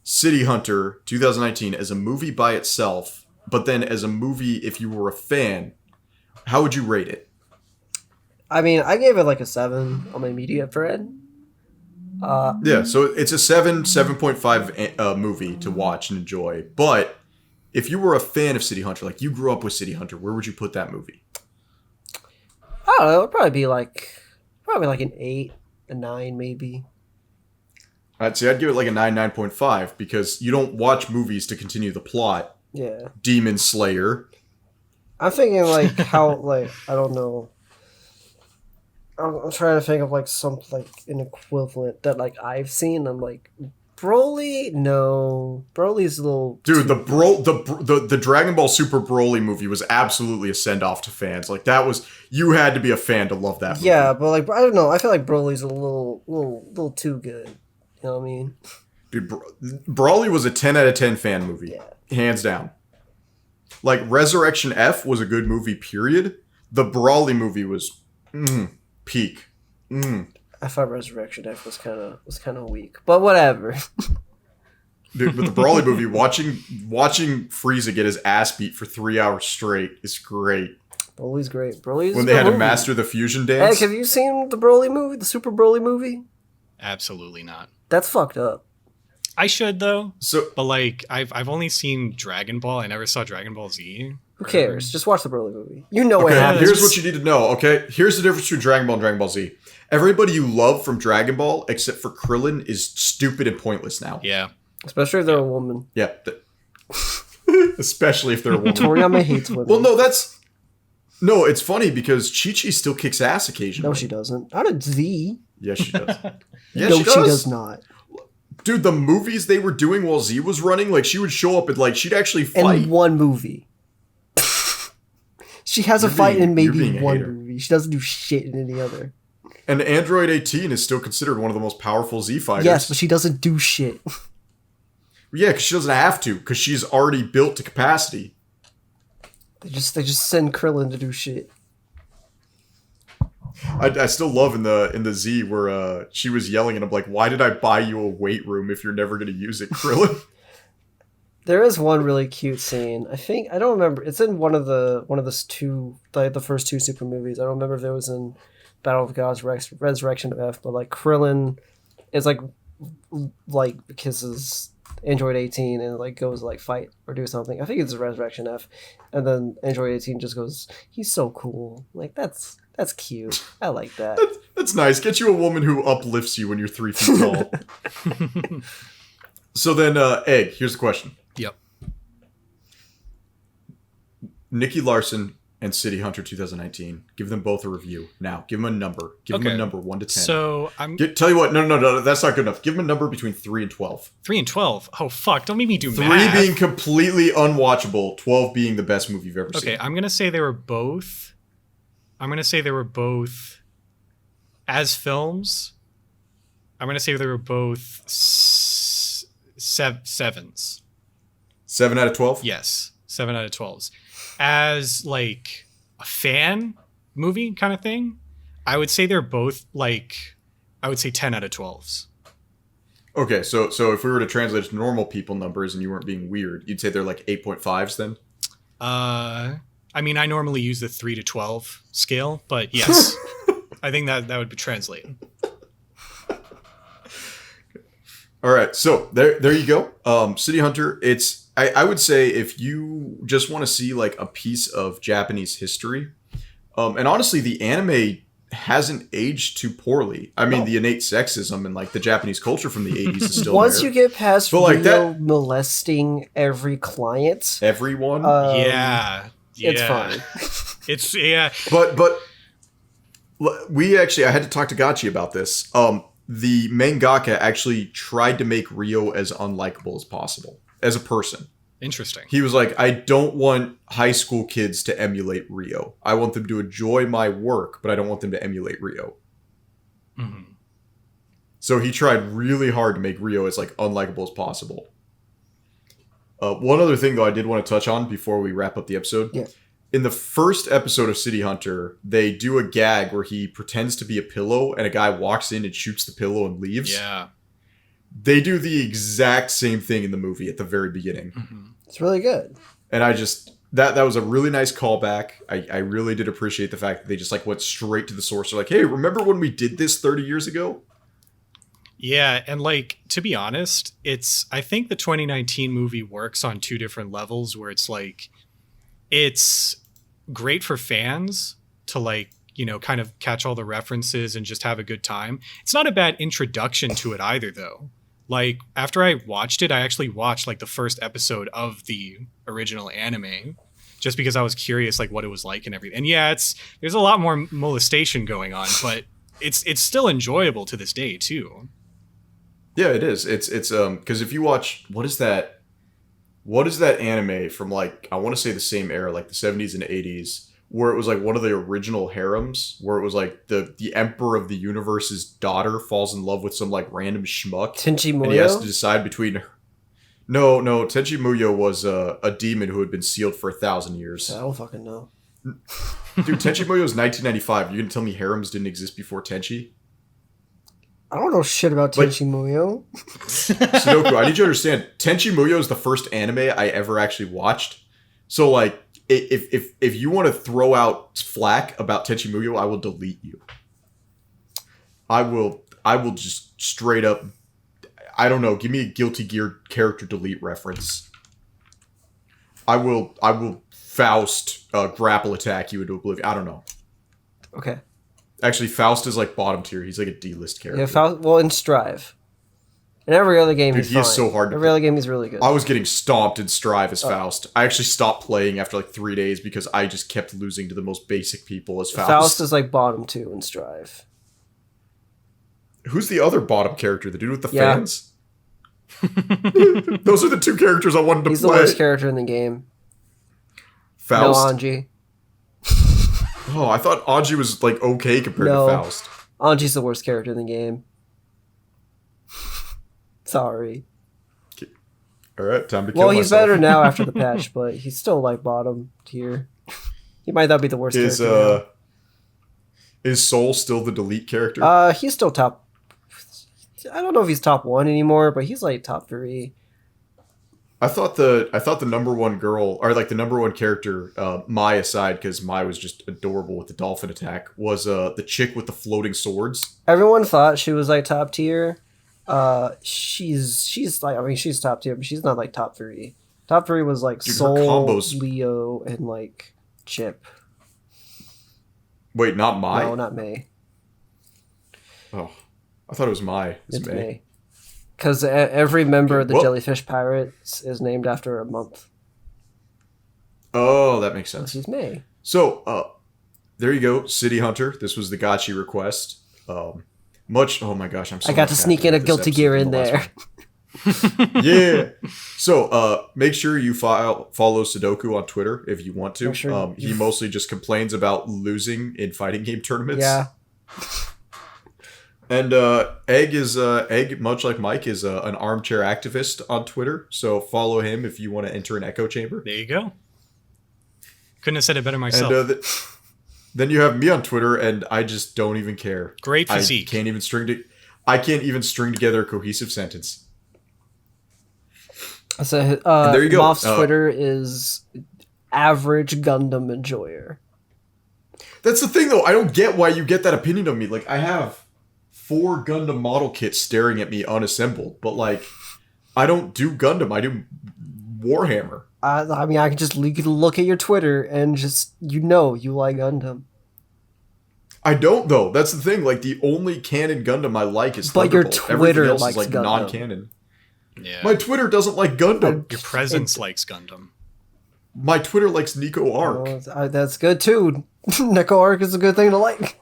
City Hunter 2019 as a movie by itself, but then as a movie if you were a fan, how would you rate it? I mean, I gave it like a 7 on my media thread. Yeah, so it's a 7.5 movie to watch and enjoy. But if you were a fan of City Hunter, like you grew up with City Hunter, where would you put that movie? I don't know. It'd probably be like an 8, a 9, maybe. I'd say I'd give it like a 9.5 because you don't watch movies to continue the plot. Yeah, Demon Slayer. I'm thinking like how like I don't know. I'm trying to think of like some like an equivalent that like I've seen. I'm like Broly. No, Broly's a little Dude, the Dragon Ball Super Broly movie was absolutely a send off to fans. Like that was, you had to be a fan to love that movie. yeah, but like I don't know. I feel like Broly's a little too good. You know what I mean? Dude, Broly was a 10 out of 10 fan movie. Yeah. Hands down. Like Resurrection F was a good movie, period. The Broly movie was peak. I thought Resurrection F was kind of weak, but whatever. Dude, but the Broly movie, watching Frieza get his ass beat for 3 hours straight is great. Broly's great. Broly's When they had to master the fusion dance. Hey, have you seen the Broly movie, the Super Broly movie? Absolutely not. That's fucked up. I should though. So But like I've only seen Dragon Ball. I never saw Dragon Ball Z. Who cares? Just watch the Broly movie. You know what okay, happens. here's what you need to know, okay? Here's the difference between Dragon Ball and Dragon Ball Z. Everybody you love from Dragon Ball, except for Krillin, is stupid and pointless now. Yeah. Especially if they're a woman. Yeah. Especially if they're a woman. Toriyama hates women. Well, no, it's funny because Chi-Chi still kicks ass occasionally. No, she doesn't. Not a Z. Yes, she does. Yeah, No, she she does not. Dude, the movies they were doing while Z was running, like she would show up and like she'd actually fight. In one movie. She has a You're fight being- in you're maybe being a one hater. movie. She doesn't do shit in any other. And Android 18 is still considered one of the most powerful Z fighters. Yes, but she doesn't do shit. Yeah, because she doesn't have to, because she's already built to capacity. They just send Krillin to do shit. I still love in the Z where she was yelling at him like, "Why did I buy you a weight room if you're never going to use it, Krillin?" There is one really cute scene. I don't remember. It's in one of the two, like the first two Super movies. I don't remember if it was in Battle of Gods, Resurrection of F, but like Krillin is like kisses Android 18 and like goes like fight or do something. I think it's Resurrection F, and then Android 18 just goes, "He's so cool." Like that's cute. I like that. That's nice. Get you a woman who uplifts you when you're 3 feet tall. So then, Egg, here's the question. Yep. Nikki Larson and City Hunter 2019. Give them both a review. Now, give them a number. Give them a Okay. number 1 to 10. So Tell you what, no, that's not good enough. Give them a number between 3 and 12. 3 and 12. Oh fuck! Don't make me do 3 math. being completely unwatchable, 12 being the best movie you've ever seen. Okay, I'm gonna say they were both. As films. I'm gonna say they were both sevens. 7 out of 12? Yes, 7 out of 12s. As like a fan movie kind of thing, I would say they're both like, I would say 10 out of 12s. Okay, so if we were to translate it to normal people numbers and you weren't being weird, you'd say they're like 8.5s then? I mean, I normally use the 3 to 12 scale, but yes, I think that would be translating. All right, so there you go. City Hunter, it's I would say if you just want to see like a piece of Japanese history, and honestly, the anime hasn't aged too poorly. I mean, the innate sexism and like the Japanese culture from the 80s is still Once there. you get past But, like, Rio molesting every client, Everyone, Yeah. it's Yeah. fine. It's yeah. but I had to talk to Gachi about this. The mangaka actually tried to make Rio as unlikable as possible as a person. Interesting. He was like, I don't want high school kids to emulate Rio. I want them to enjoy my work, but I don't want them to emulate Rio. Mm-hmm. So he tried really hard to make Rio as like unlikable as possible. One other thing though I did want to touch on before we wrap up the episode. Yeah. In the first episode of City Hunter, they do a gag where he pretends to be a pillow and a guy walks in and shoots the pillow and leaves. Yeah. They do the exact same thing in the movie at the very beginning. Mm-hmm. It's really good. And I just that was a really nice callback. I really did appreciate the fact that they just like went straight to the source. They're like, hey, remember when we did this 30 years ago? Yeah, and like to be honest, I think the 2019 movie works on two different levels where it's like it's great for fans to like, kind of catch all the references and just have a good time. It's not a bad introduction to it either though. Like after I watched it, I actually watched like the first episode of the original anime just because I was curious like what it was like and everything. And yeah, there's a lot more molestation going on, but it's still enjoyable to this day too. Yeah, it is. It's because if you watch what is that anime from like I want to say the same era, like the 70s and 80s, where it was like one of the original harems, where it was like the emperor of the universe's daughter falls in love with some like random schmuck, Tenchi and he has to Muyo? decide between. No, Tenchi Muyo was a demon who had been sealed for 1,000 years. I don't fucking know. Dude, Tenchi Muyo is 1995. You're gonna tell me harems didn't exist before Tenchi? I don't know shit about Like- Tenchi Muyo. Sudoku, I need you to understand. Tenchi Muyo is the first anime I ever actually watched. So like, if you want to throw out flack about Tenchi Muyo, I will delete you. I will just straight up. I don't know. Give me a Guilty Gear character delete reference. I will Faust grapple attack you into oblivion. I don't know. Okay. Actually, Faust is like bottom tier. He's like a D-list character. Yeah, well, in Strive. In every other game, Dude, he's he is fine. so hard to Every other game, he's really good. I was getting stomped in Strive as Faust. I actually stopped playing after like 3 days because I just kept losing to the most basic people as Faust. Faust is like bottom 2 in Strive. Who's the other bottom character? The dude with the Yeah. fans? Those are the two characters I wanted to He's the play. worst character in the game. Faust? No Anji. Oh, I thought Anji was like okay compared No. to Faust. Anji's the worst character in the game. Sorry. Alright, time to kill Well, he's myself. better now after the patch, but he's still like bottom tier. He might not be the worst character. Is Soul still the delete character? He's still top. I don't know if he's top 1 anymore, but he's like top 3. I thought the number one girl, or like the number one character, Mai aside, because Mai was just adorable with the dolphin attack, was the chick with the floating swords. Everyone thought she was like top tier. She's like, I mean, she's top tier, but she's not like top 3. Top 3 was like Dude, her Soul, combos- Leo, and like Chip. Wait, not Mai? No, not May. Oh, I thought it was Mai. It's May. Because every member of the Well- Jellyfish Pirates is named after a month. Oh, that makes So sense. she's May. So, there you go, City Hunter. This was the Gotchi request. Oh my gosh, I'm so I got to much sneak happier in a with this Guilty episode Gear than in the last there. one. Yeah. So, make sure you follow Sudoku on Twitter if you want to. Make sure He mostly just complains about losing in fighting game tournaments. Yeah. And Egg, much like Mike, is an armchair activist on Twitter. So follow him if you want to enter an echo chamber. There you go. Couldn't have said it better myself. And then you have me on Twitter, and I just don't even care. Great physique. I can't even string together a cohesive sentence. So, there you go. Moth's Twitter is average Gundam enjoyer. That's the thing, though. I don't get why you get that opinion of me. Like, I have 4 Gundam model kits staring at me unassembled, but like, I don't do Gundam. I do Warhammer. I mean, I can just you can look at your Twitter and just you like Gundam. I don't though. That's the thing. Like the only canon Gundam I like is But your Thunderbolt. Twitter Everything else likes is like Gundam. non-canon. Yeah. My Twitter doesn't like Gundam. Your presence likes Gundam. My Twitter likes Nico Arc. That's good too. Nico Arc is a good thing to like.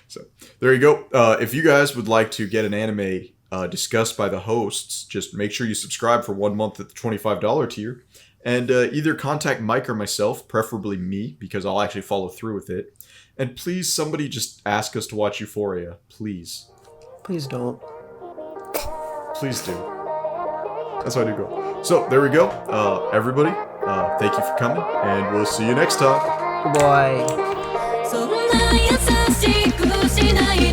So there you go. If you guys would like to get an anime discussed by the hosts, just make sure you subscribe for 1 month at the $25 tier. And either contact Mike or myself, preferably me, because I'll actually follow through with it. And please, somebody just ask us to watch Euphoria. Please. Please don't. Please do. That's how I do go. So, there we go. Everybody, thank you for coming, and we'll see you next time. Boy. そんな優しくしない